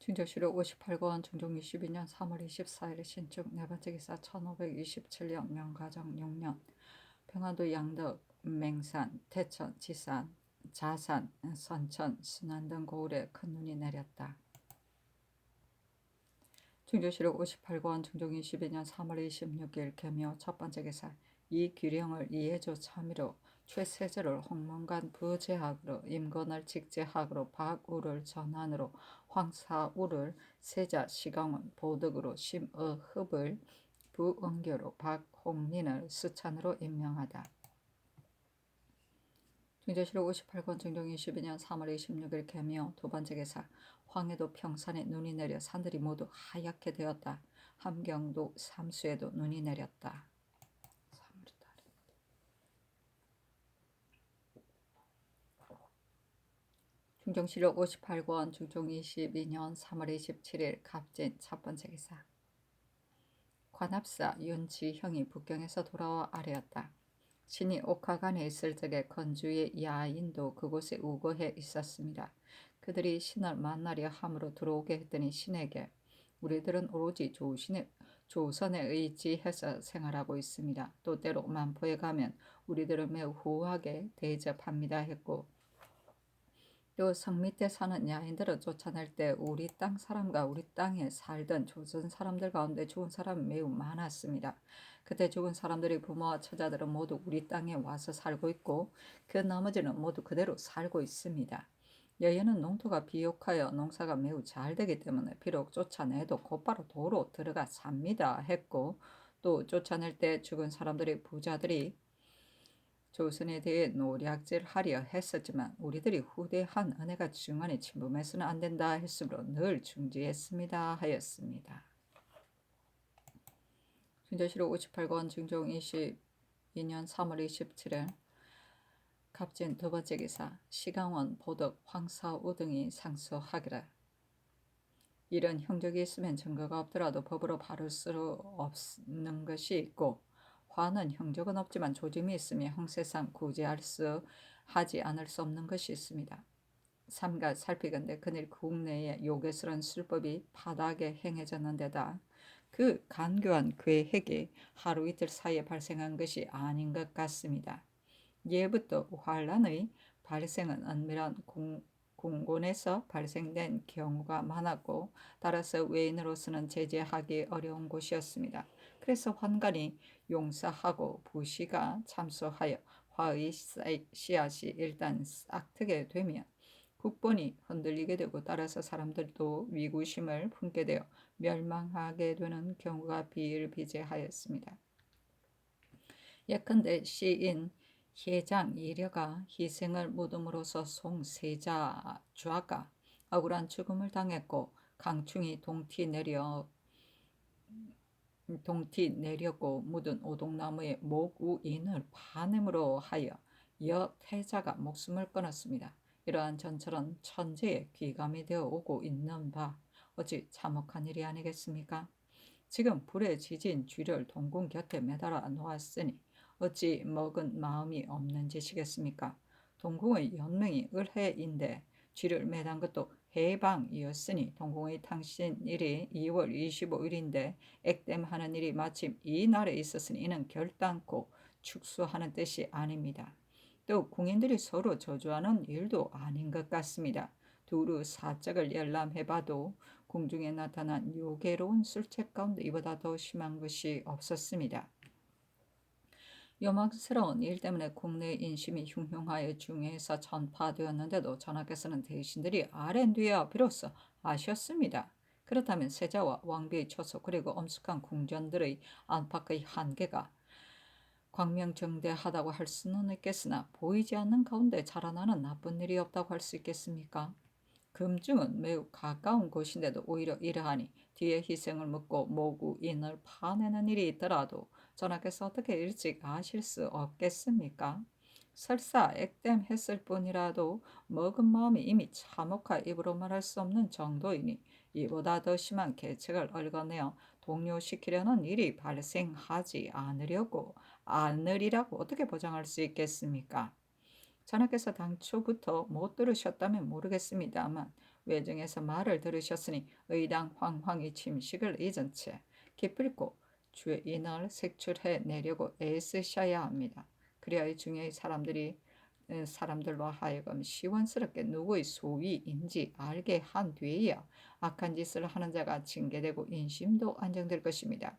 충정시력 58권 중종 22년 3월 24일 신축 네번째 기사 1527년 명가정 6년 평안도 양덕 맹산 태천 지산 자산 선천 순안 등 고을에 큰 눈이 내렸다. 충정시력 58권 중종 22년 3월 26일 개묘 첫번째 기사 이규령을 이해조 참의로 최세절을 홍문관 부제학으로 임건을 직제학으로 박우를 전환으로 황사우를 세자 시강원 보덕으로 심어흡을 부응교로 박홍민을 수찬으로 임명하다. 중조실록 58권 중종 22년 3월 26일 개묘 두번째 기사 황해도 평산에 눈이 내려 산들이 모두 하얗게 되었다. 함경도 삼수에도 눈이 내렸다. 중종실록 58권 중종 22년 3월 27일 갑진 첫번째 기사 관합사 윤지형이 북경에서 돌아와 아뢰었다. 신이 옥화관에 있을 적에 건주의 야인도 그곳에 우거해 있었습니다. 그들이 신을 만나려 함으로 들어오게 했더니 신에게 우리들은 오로지 조선에 의지해서 생활하고 있습니다. 또 때로 만포에 가면 우리들은 매우 후하게 대접합니다 했고 또 성 밑에 사는 야인들을 쫓아낼 때 우리 땅 사람과 우리 땅에 살던 조선 사람들 가운데 죽은 사람이 매우 많았습니다. 그때 죽은 사람들의 부모와 처자들은 모두 우리 땅에 와서 살고 있고 그 나머지는 모두 그대로 살고 있습니다. 여인은 농토가 비옥하여 농사가 매우 잘 되기 때문에 비록 쫓아내도 곧바로 도로 들어가 삽니다 했고 또 쫓아낼 때 죽은 사람들의 부자들이 조선에 대해 노략질하려 했었지만 우리들이 후대한 은혜가 중간에 침범해서는 안 된다 했으므로 늘 중지했습니다 하였습니다. 중조실록 58권 중종 22년 3월 27일 갑진 두번째 기사 시강원 보덕 황사우 등이 상소하기를 이런 형적이 있으면 증거가 없더라도 법으로 바를 수 없는 것이 있고 화는 형적은 없지만 조짐이 있으며 형세상 하지 않을 수 없는 것이 있습니다. 삼가 살피건대 그늘 국내에 요괴스러운 술법이 바닥에 행해졌는데다 그 간교한 계획이 하루 이틀 사이에 발생한 것이 아닌 것 같습니다. 예부터 환란의 발생은 은밀한 궁곤에서 발생된 경우가 많았고 따라서 외인으로서는 제재하기 어려운 곳이었습니다. 그래서 환관이 용사하고 부시가 참소하여 화의 씨앗이 일단 싹트게 되면 국본이 흔들리게 되고 따라서 사람들도 위구심을 품게 되어 멸망하게 되는 경우가 비일비재하였습니다. 예컨대 시인 혜장 이려가 희생을 물음으로써 송세자좌가 억울한 죽음을 당했고 강충이 동티 내려고 묻은 오동나무의 목우인을 파냄으로 하여 여태자가 목숨을 끊었습니다. 이러한 전설은 천재의 귀감이 되어 오고 있는 바 어찌 참혹한 일이 아니겠습니까? 지금 불에 지진 쥐를 동궁 곁에 매달아 놓았으니 어찌 먹은 마음이 없는 짓이겠습니까? 동궁의 연명이 을해인데 쥐를 매단 것도 해방이었으니 동궁의 탕신일이 2월 25일인데 액땜하는 일이 마침 이 날에 있었으니 이는 결단코 축소하는 뜻이 아닙니다. 또 궁인들이 서로 저주하는 일도 아닌 것 같습니다. 두루 사적을 열람해봐도 궁중에 나타난 요괴로운 술책 가운데 이보다 더 심한 것이 없었습니다. 요망스러운 일 때문에 국내 인심이 흉흉하여 중에서 전파되었는데도 전하께서는 대신들이 아랜 뒤에야 비로소 아셨습니다. 그렇다면 세자와 왕비의 처소 그리고 엄숙한 궁전들의 안팎의 한계가 광명정대하다고 할 수는 있겠으나 보이지 않는 가운데 자라나는 나쁜 일이 없다고 할 수 있겠습니까? 금중은 매우 가까운 곳인데도 오히려 이러하니 뒤에 희생을 묻고 모구인을 파내는 일이 있더라도 전하께서 어떻게 일찍 아실 수 없겠습니까? 설사 액땜했을 뿐이라도 먹은 마음이 이미 참혹하 입으로 말할 수 없는 정도이니 이보다 더 심한 계책을 얽어내어 동요시키려는 일이 발생하지 않으리라고 어떻게 보장할 수 있겠습니까? 전하께서 당초부터 못 들으셨다면 모르겠습니다만 외증에서 말을 들으셨으니 의당 황황히 침식을 잊은 채 기필코 주인을 색출해 내려고 애쓰셔야 합니다. 그래야 중의 사람들로 하여금 시원스럽게 누구의 소위인지 알게 한 뒤에야 악한 짓을 하는 자가 징계되고 인심도 안정될 것입니다.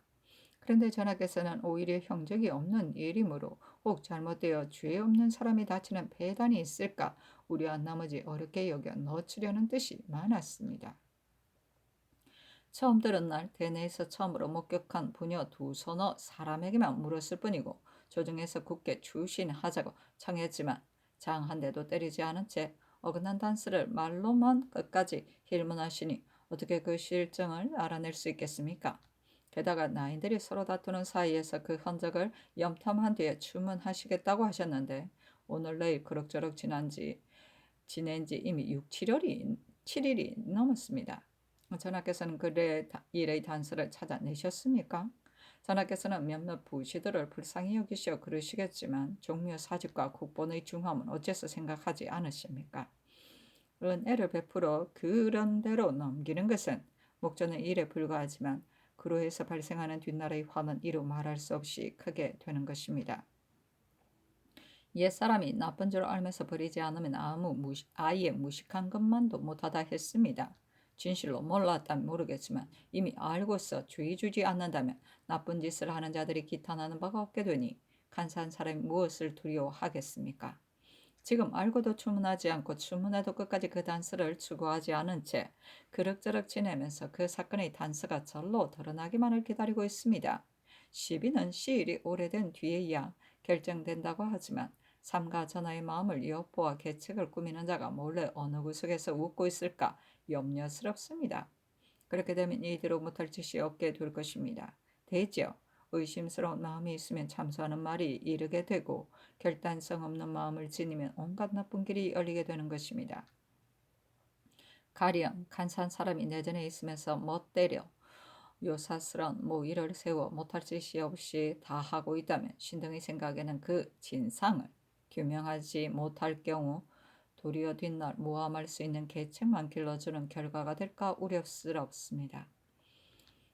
그런데 전하께서는 오히려 형적이 없는 일이므로 혹 잘못되어 죄 없는 사람이 다치는 배단이 있을까 우려한 나머지 어렵게 여겨 넣으려는 뜻이 많았습니다. 처음 들은 날 대내에서 처음으로 목격한 부녀 두 서너 사람에게만 물었을 뿐이고 조정에서 굳게 추신하자고 청했지만 장 한 대도 때리지 않은 채 어긋난 단서를 말로만 끝까지 힐문하시니 어떻게 그 실정을 알아낼 수 있겠습니까? 게다가 나인들이 서로 다투는 사이에서 그 흔적을 염탐한 뒤에 주문하시겠다고 하셨는데 오늘 내일 그럭저럭 지낸 지 이미 6, 7일이 넘었습니다. 전하께서는 그 일의 단서를 찾아내셨습니까? 전하께서는 몇몇 부시들을 불쌍히 여기시어 그러시겠지만 종묘 사직과 국본의 중함은 어째서 생각하지 않으십니까? 은혜를 베풀어 그런 대로 넘기는 것은 목전의 일에 불과하지만 그로 해서 발생하는 뒷날의 화는 이루 말할 수 없이 크게 되는 것입니다. 옛사람이 나쁜 줄 알면서 버리지 않으면 아예 무식한 것만도 못하다 했습니다. 진실로 몰랐다면 모르겠지만 이미 알고서 주의 주지 않는다면 나쁜 짓을 하는 자들이 기탄하는 바가 없게 되니 간사한 사람이 무엇을 두려워하겠습니까? 지금 알고도 주문하지 않고 주문해도 끝까지 그 단서를 추구하지 않은 채 그럭저럭 지내면서 그 사건의 단서가 절로 드러나기만을 기다리고 있습니다. 시비는 시일이 오래된 뒤에야 결정된다고 하지만 삼가 전하의 마음을 엿보아 계책을 꾸미는 자가 몰래 어느 구석에서 웃고 있을까 염려스럽습니다. 그렇게 되면 이대로 못할 짓이 없게 될 것입니다. 되지요. 의심스러운 마음이 있으면 참소하는 말이 이르게 되고 결단성 없는 마음을 지니면 온갖 나쁜 길이 열리게 되는 것입니다. 가령 간사한 사람이 내전에 있으면서 멋대려 요사스런 모의를 세워 못할 짓이 없이 다 하고 있다면 신등의 생각에는 그 진상을 규명하지 못할 경우 도리어 뒷날 모함할 수 있는 계책만 길러주는 결과가 될까 우려스럽습니다.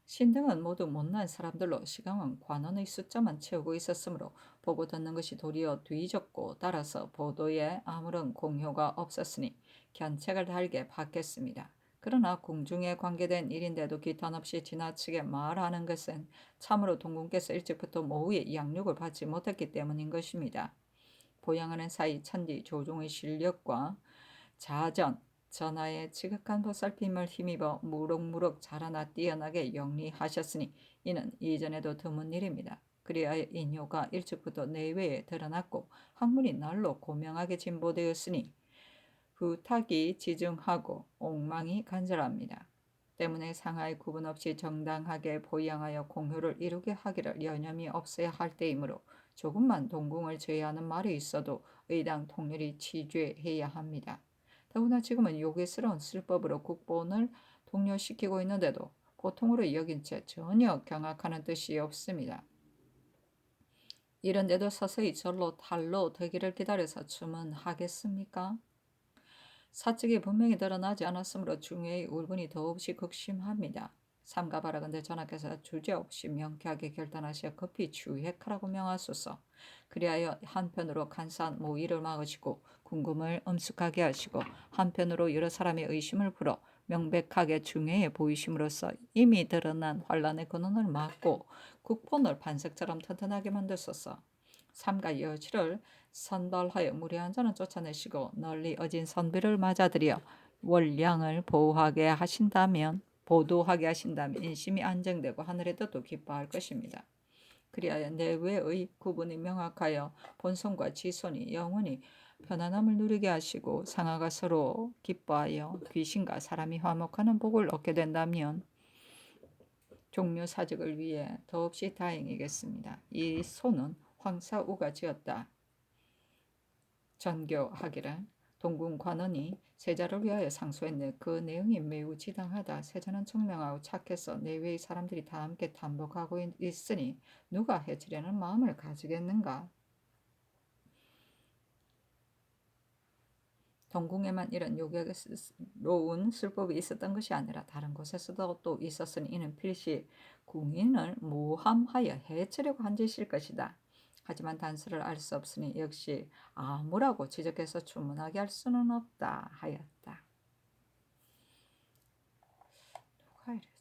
신등은 모두 못난 사람들로 시강은 관원의 숫자만 채우고 있었으므로 보고 듣는 것이 도리어 뒤졌고 따라서 보도에 아무런 공효가 없었으니 견책을 달게 받겠습니다. 그러나 궁중에 관계된 일인데도 기탄 없이 지나치게 말하는 것은 참으로 동궁께서 일찍부터 모후의 양육을 받지 못했기 때문인 것입니다. 보양하는 사이 천지 조종의 실력과 자전, 전하의 지극한 보살핌을 힘입어 무럭무럭 자라나 뛰어나게 영리하셨으니 이는 이전에도 드문 일입니다. 그리하여 인효가 일찍부터 내외에 드러났고 학문이 날로 고명하게 진보되었으니 부탁이 지중하고 옥망이 간절합니다. 때문에 상하의 구분 없이 정당하게 보양하여 공효를 이루게 하기를 여념이 없어야 할 때이므로 조금만 동궁을 제외하는 말이 있어도 의당 통렬히 치죄해야 합니다. 더구나 지금은 요괴스러운 술법으로 국본을 동료시키고 있는데도 보통으로 여긴 채 전혀 경악하는 뜻이 없습니다. 이런데도 서서히 절로 탈로 되기를 기다려서 주문하겠습니까? 사측이 분명히 드러나지 않았으므로 중외의 울분이 더없이 극심합니다. 삼가바라건대 전하께서 주저없이 명쾌하게 결단하시어 급히 주획하라고 명하소서. 그리하여 한편으로 간사한 모의를 막으시고 궁금을 엄숙하게 하시고 한편으로 여러 사람의 의심을 풀어 명백하게 중외에 보이심으로써 이미 드러난 환란의 근원을 막고 국본을 반석처럼 튼튼하게 만드소서. 삼가 여지를 선발하여 무례한 자는 쫓아내시고 널리 어진 선비를 맞아들여 월량을 보도하게 하신다면 인심이 안정되고 하늘의 뜻도 기뻐할 것입니다. 그리하여 내외의 구분이 명확하여 본성과 지손이 영원히 편안함을 누리게 하시고 상하가 서로 기뻐하여 귀신과 사람이 화목하는 복을 얻게 된다면 종묘 사직을 위해 더없이 다행이겠습니다. 이 소는 황사우가 지었다. 전교하기를 동궁 관원이 세자를 위하여 상소했네. 그 내용이 매우 지당하다. 세자는 청명하고 착해서 내외의 사람들이 다 함께 담복하고 있으니 누가 해치려는 마음을 가지겠는가. 동궁에만 이런 요격스러운 술법이 있었던 것이 아니라 다른 곳에서도 또 있었으니 이는 필시 궁인을 모함하여 해치려고 한 짓일 것이다. 하지만 단서를 알 수 없으니 역시 아무라고 지적해서 주문하게 할 수는 없다 하였다. 누가 이랬어?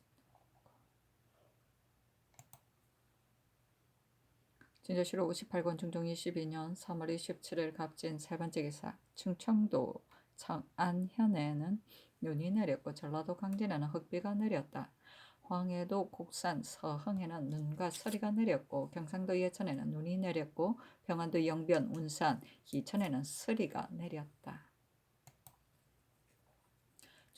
진조실록 58권 중종 22년 3월 27일 갑진 세 번째 기사. 충청도 안현에는 눈이 내렸고 전라도 강진에는 흙비가 내렸다. 황해도 곡산 서흥에는 눈과 서리가 내렸고 경상도 예천에는 눈이 내렸고 평안도 영변 운산 희천에는 서리가 내렸다.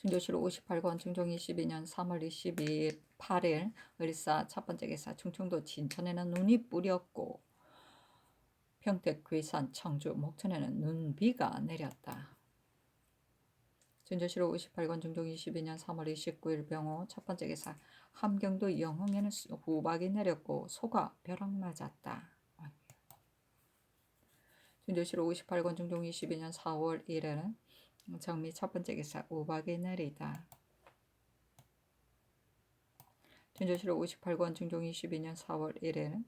중조실록 58권 중종 22년 3월 28일 을사 첫 번째 기사. 충청도 진천에는 눈이 뿌렸고 평택 괴산 청주 목천에는 눈비가 내렸다. 진조실록 58권 중종 22년 3월 29일 병호 첫 번째 기사. 함경도 영흥에는 후박이 내렸고 소가 벼락 맞았다. 진조실록 58권 중종 22년 4월 1일은 정미 첫 번째 기사. 우박이 내리다. 진조실록 58권 중종 22년 4월 1일은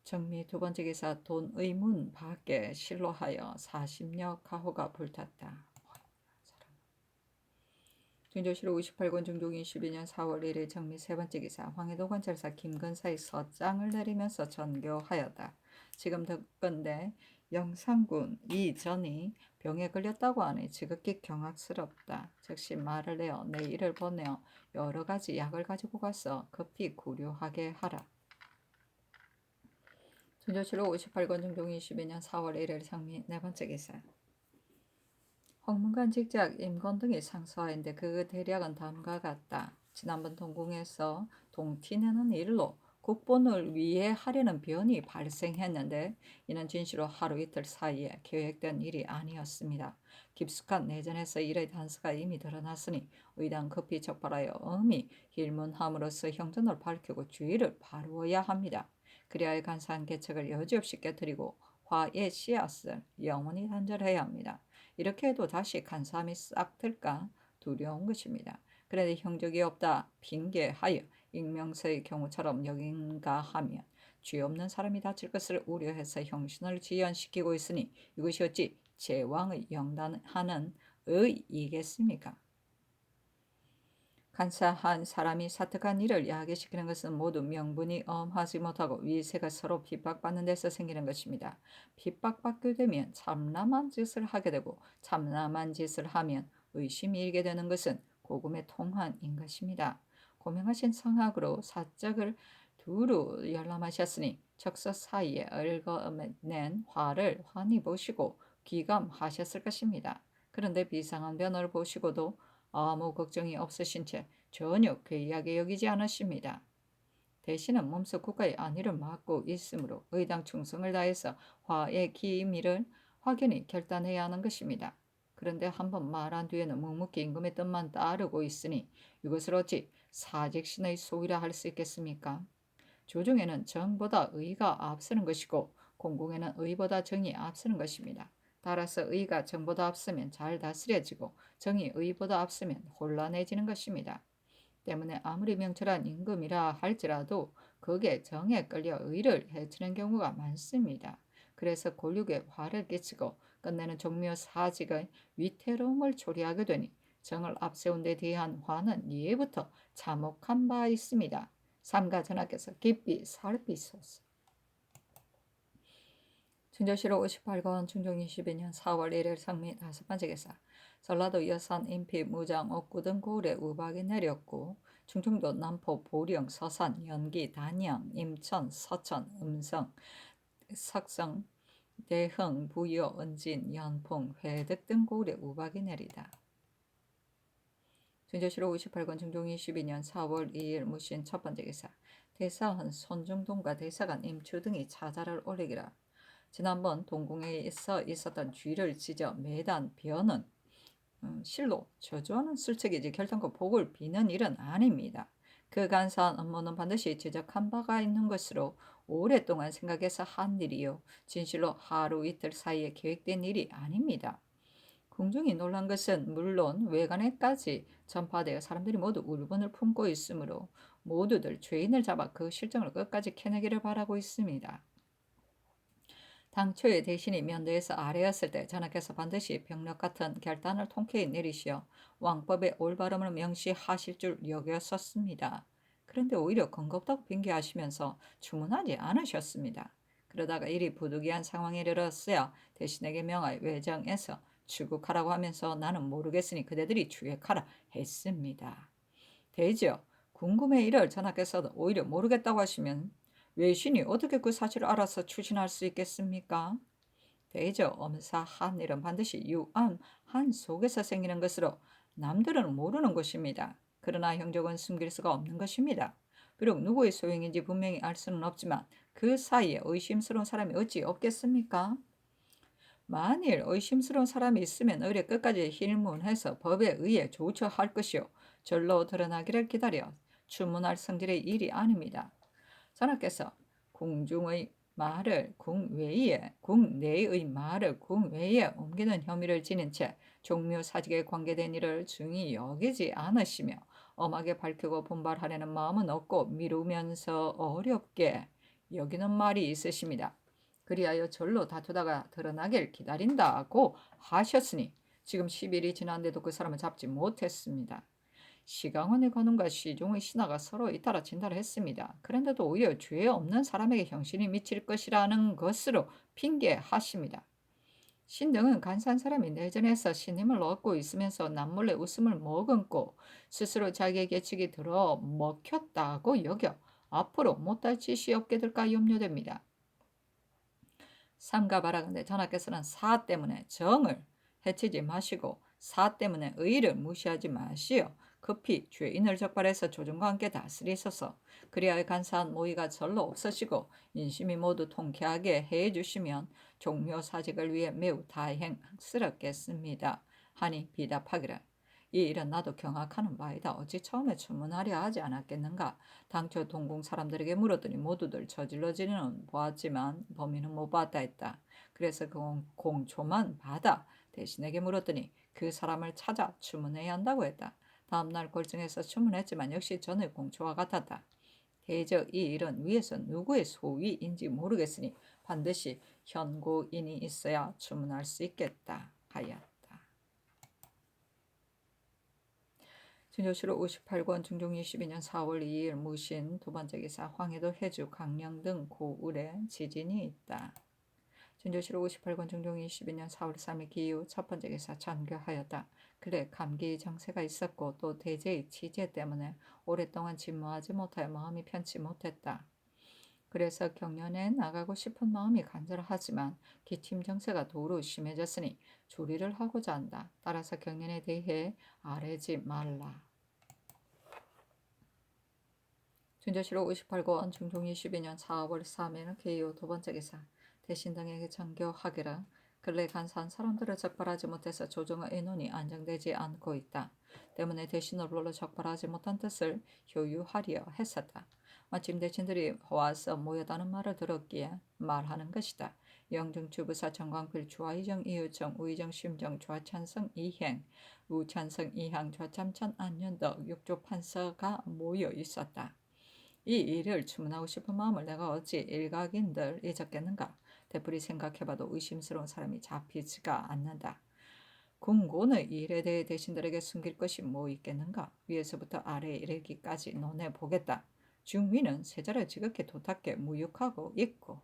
정미 두 번째 기사. 돈의 문 밖에 실로하여 40여 가호가 불탔다. 진조실록 58권 중종 22년 4월 1일 정미 세 번째 기사. 황해도 관찰사 김근사의 서장을 내리면서 전교하였다. 지금 듣건대 영상군 이전이 병에 걸렸다고 하니 지극히 경악스럽다. 즉시 말을 내어 내 일을 보내어 여러 가지 약을 가지고 가서 급히 구류하게 하라. 진조실록 58권 중종 22년 4월 1일 정미 네 번째 기사. 홍문관 직작 임건 등이 상소하였는데 그 대략은 다음과 같다. 지난번 동궁에서 동티내는 일로 국본을 위해하려는 변이 발생했는데 이는 진시로 하루 이틀 사이에 계획된 일이 아니었습니다. 깊숙한 내전에서 일의 단서가 이미 드러났으니 의당 급히 적발하여 엄히 hir문함으로써 형전을 밝히고 주의를 바루어야 합니다. 그리하여 간사한 계책을 여지없이 깨뜨리고 화의 씨앗을 영원히 단절해야 합니다. 이렇게 해도 다시 간사함이 싹 들까 두려운 것입니다. 그런데 형적이 없다 핑계하여 익명서의 경우처럼 여긴가 하면 죄 없는 사람이 다칠 것을 우려해서 형신을 지연시키고 있으니 이것이 어찌 제왕의 영단하는 의이겠습니까? 간사한 사람이 사특한 일을 야기시키는 것은 모두 명분이 엄하지 못하고 위세가 서로 핍박받는 데서 생기는 것입니다. 핍박받게 되면 참남한 짓을 하게 되고 참남한 짓을 하면 의심이 일게 되는 것은 고금의 통한인 것입니다. 고명하신 성학으로 사적을 두루 열람하셨으니 적서 사이에 얽어낸 화를 환히 보시고 귀감하셨을 것입니다. 그런데 비상한 변을 보시고도 아무 걱정이 없으신 채 전혀 괴이하게 여기지 않으십니다. 대신은 몸소 국가의 안위를 맡고 있으므로 의당 충성을 다해서 화의 기밀을 확연히 결단해야 하는 것입니다. 그런데 한번 말한 뒤에는 묵묵히 임금의 뜻만 따르고 있으니 이것을 어찌 사직신의 소위라 할 수 있겠습니까? 조정에는 정보다 의가 앞서는 것이고 공공에는 의보다 정이 앞서는 것입니다. 따라서 의가 정보다 앞서면 잘 다스려지고 정이 의보다 앞서면 혼란해지는 것입니다. 때문에 아무리 명철한 임금이라 할지라도 그게 정에 끌려 의를 해치는 경우가 많습니다. 그래서 권력에 화를 끼치고 끝내는 종묘 사직의 위태로움을 초래하게 되니 정을 앞세운 데 대한 화는 예부터 참혹한 바 있습니다. 삼가 전하께서 깊이 살피소서. 진조실록 58권 중종 22년 4월 1일 성미 다섯 번째 기사. 전라도 여산 인피 무장 옥구 등 고을에 우박이 내렸고 충청도 남포 보령 서산 연기 단양 임천 서천 음성 석성 대흥 부여 은진 연풍 회덕 등 고을에 우박이 내리다. 진조실록 58권 중종 22년 4월 2일 무신 첫 번째 기사. 대사헌 손중동과 대사관 임추 등이 차자를 올리기라. 지난번 동궁에서 있었던 쥐를 찢어 매단 변은 실로 저주하는 술책이지 결단코 복을 비는 일은 아닙니다. 그 간사한 업무는 반드시 지적한 바가 있는 것으로 오랫동안 생각해서 한 일이요. 진실로 하루 이틀 사이에 계획된 일이 아닙니다. 공중이 놀란 것은 물론 외관에까지 전파되어 사람들이 모두 울분을 품고 있으므로 모두들 죄인을 잡아 그 실정을 끝까지 캐내기를 바라고 있습니다. 당초에 대신이 면도에서 아래였을 때 전하께서 반드시 병력 같은 결단을 통쾌히 내리시어 왕법의 올바름을 명시하실 줄 여겼었습니다. 그런데 오히려 건겁다고 핑계하시면서 주문하지 않으셨습니다. 그러다가 일이 부득이한 상황에 이르렀어야 대신에게 명하여 외정에서 출국하라고 하면서 나는 모르겠으니 그대들이 주역하라 했습니다. 대지요. 궁금해 이를 전하께서도 오히려 모르겠다고 하시면 외신이 어떻게 그 사실을 알아서 추진할 수 있겠습니까? 대저 엄사한 일은 반드시 유암 한 속에서 생기는 것으로 남들은 모르는 것입니다. 그러나 형적은 숨길 수가 없는 것입니다. 비록 누구의 소행인지 분명히 알 수는 없지만 그 사이에 의심스러운 사람이 어찌 없겠습니까? 만일 의심스러운 사람이 있으면 의뢰 끝까지 hir문해서 법에 의해 조처할 것이요 절로 드러나기를 기다려 추문할 성질의 일이 아닙니다. 전하께서 궁중의 말을 궁외에 궁내의 말을 궁외에 옮기는 혐의를 지닌 채 종묘사직에 관계된 일을 중히 여기지 않으시며 엄하게 밝히고 분발하려는 마음은 없고 미루면서 어렵게 여기는 말이 있으십니다. 그리하여 절로 다투다가 드러나길 기다린다고 하셨으니 지금 10일이 지났는데도 그 사람을 잡지 못했습니다. 시강원의 관원과 시종의 신하가 서로 잇따라 진달을 했습니다. 그런데도 오히려 죄 없는 사람에게 형신이 미칠 것이라는 것으로 핑계하십니다. 신등은 간사한 사람이 내전에서 신임을 얻고 있으면서 남몰래 웃음을 머금고 스스로 자기의 계책이 들어 먹혔다고 여겨 앞으로 못할 짓이 없게 될까 염려됩니다. 삼가 바라건대 전하께서는 사 때문에 정을 해치지 마시고 사 때문에 의를 무시하지 마시어 급히 죄인을 적발해서 조정과 함께 다스리소서. 그리하여 간사한 모의가 절로 없어지고 인심이 모두 통쾌하게 해 주시면 종묘사직을 위해 매우 다행스럽겠습니다. 하니 비답하기를 이 일은 나도 경악하는 바이다. 어찌 처음에 주문하려 하지 않았겠는가. 당초 동궁 사람들에게 물었더니 모두들 저질러지는 보았지만 범인은 못 봤다 했다. 그래서 그 공초만 받아 대신에게 물었더니 그 사람을 찾아 주문해야 한다고 했다. 다음날 골정에서 주문했지만 역시 전의 공초와 같았다. 대저 이 일은 위에서 누구의 소위인지 모르겠으니 반드시 현고인이 있어야 주문할 수 있겠다 하였다. 진조실록 58권 중종 22년 4월 2일 무신 두 번째 기사 황해도 해주 강령 등 고을에 지진이 있다. 진조실록 58권 중종 22년 4월 3일 기후 첫 번째 기사 전교하였다. 그래 감기 정세가 있었고 또 대제의 치제 때문에 오랫동안 진모하지 못하여 마음이 편치 못했다. 그래서 경연에 나가고 싶은 마음이 간절하지만 기침 정세가 도로 심해졌으니 조리를 하고자 한다. 따라서 경연에 대해 아뢰지 말라. 준조실록 58권 중종 22년 4월 3일 개요 두 번째 기사 대신 등에게 전교하기를 근래 간사한 사람들을 적발하지 못해서 조정의 의논이 안정되지 않고 있다. 때문에 대신을 불러 적발하지 못한 뜻을 효유하려 했었다. 마침 대신들이 와서 모여다는 말을 들었기에 말하는 것이다. 영등 주부사 정광필 주하이정 이유정 우이정 심정 좌찬성 이행 우찬성 이항 좌참천 안윤덕 육조 판서가 모여 있었다. 이 일을 주문하고 싶은 마음을 내가 어찌 일각인들 잊었겠는가. 되풀이 생각해봐도 의심스러운 사람이 잡히지가 않는다. 궁고의 일에 대해 대신들에게 숨길 것이 뭐 있겠는가. 위에서부터 아래에 이르기까지 논해보겠다. 중위는 세자를 지극히 도탁해 무육하고 있고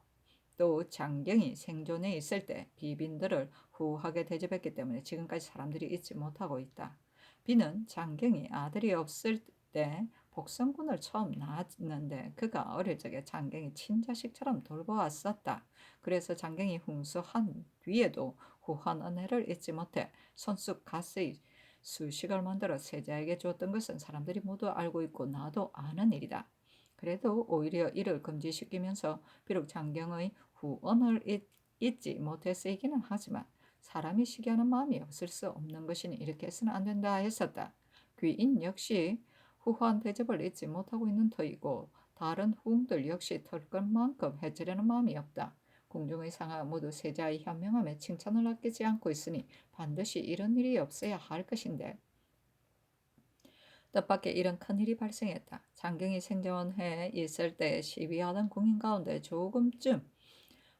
또 장경이 생존해 있을 때 비빈들을 후하게 대접했기 때문에 지금까지 사람들이 잊지 못하고 있다. 비는 장경이 아들이 없을 때 복성군을 처음 낳았는데 그가 어릴 적에 장경이 친자식처럼 돌보았었다. 그래서 장경이 훈수한 뒤에도 후한 은혜를 잊지 못해 손수 가스의 수식을 만들어 세자에게 주었던 것은 사람들이 모두 알고 있고 나도 아는 일이다. 그래도 오히려 이를 금지시키면서 비록 장경의 후언을 잊지 못했으이기는 하지만 사람이 시기하는 마음이 없을 수 없는 것이니 이렇게 해서는 안 된다 했었다. 귀인 역시 후한 대접을 잊지 못하고 있는 터이고 다른 후궁들 역시 털 것만큼 해치려는 마음이 없다. 궁중의 상하 모두 세자의 현명함에 칭찬을 아끼지 않고 있으니 반드시 이런 일이 없어야 할 것인데 뜻밖의 이런 큰일이 발생했다. 장경이 생존해 있을 때 시위하던 궁인 가운데 조금쯤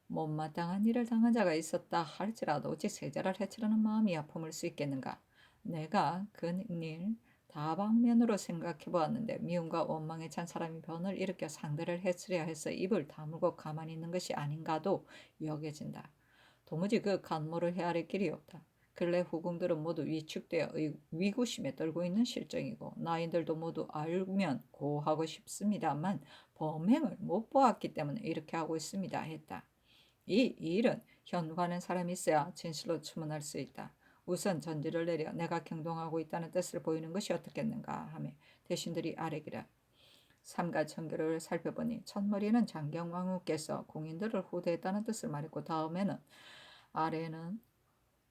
못마땅한 일을 당한 자가 있었다 할지라도 어찌 세자를 해치려는 마음이 아픔을 수 있겠는가. 내가 그 일 다방면으로 생각해 보았는데 미움과 원망에 찬 사람이 변을 일으켜 상대를 해치려 해서 입을 다물고 가만히 있는 것이 아닌가도 여겨진다. 도무지 그 간모를 헤아릴 길이 없다. 근래 후궁들은 모두 위축되어 위구심에 떨고 있는 실정이고 나인들도 모두 알면 고하고 싶습니다만 범행을 못 보았기 때문에 이렇게 하고 있습니다 했다. 이 일은 현관한 사람이 있어야 진실로 추문할 수 있다. 우선 전지를 내려 내가 경동하고 있다는 뜻을 보이는 것이 어떻겠는가 하며 대신들이 아뢰기를 삼가 전교를 살펴보니 첫머리는 장경왕후께서 공인들을 후대했다는 뜻을 말했고 다음에는 아래는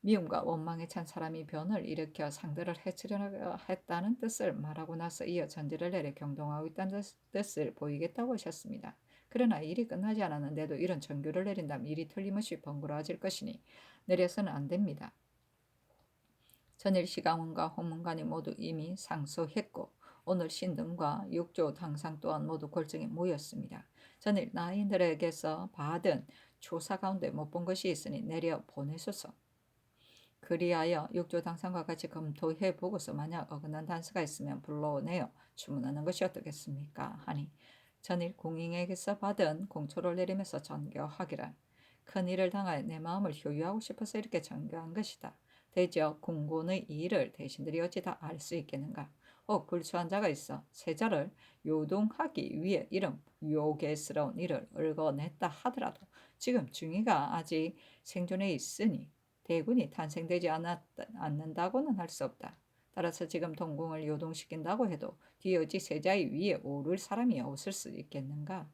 미움과 원망에 찬 사람이 변을 일으켜 상대를 해치려 했다는 뜻을 말하고 나서 이어 전지를 내려 경동하고 있다는 뜻을 보이겠다고 하셨습니다. 그러나 일이 끝나지 않았는데도 이런 전교를 내린다면 일이 틀림없이 번거로워질 것이니 내려서는 안 됩니다. 전일 시강원과 홍문관이 모두 이미 상소했고 오늘 신등과 육조 당상 또한 모두 골정에 모였습니다. 전일 나인들에게서 받은 조사 가운데 못 본 것이 있으니 내려 보내소서. 그리하여 육조 당상과 같이 검토해 보고서 만약 어긋난 단서가 있으면 불러내어 주문하는 것이 어떻겠습니까? 하니 전일 공인에게서 받은 공초를 내리면서 전교하기를 큰일을 당하여 내 마음을 효유하고 싶어서 이렇게 전교한 것이다. 대저 궁곤의 일을 대신들이 어찌 다 알 수 있겠는가? 혹 불수한 자가 있어 세자를 요동하기 위해 이런 요괴스러운 일을 얽어냈다 하더라도 지금 중위가 아직 생존해 있으니 대군이 탄생되지 않는다고는 할 수 없다. 따라서 지금 동궁을 요동시킨다고 해도 뒤에 어찌 세자의 위에 오를 사람이 없을 수 있겠는가?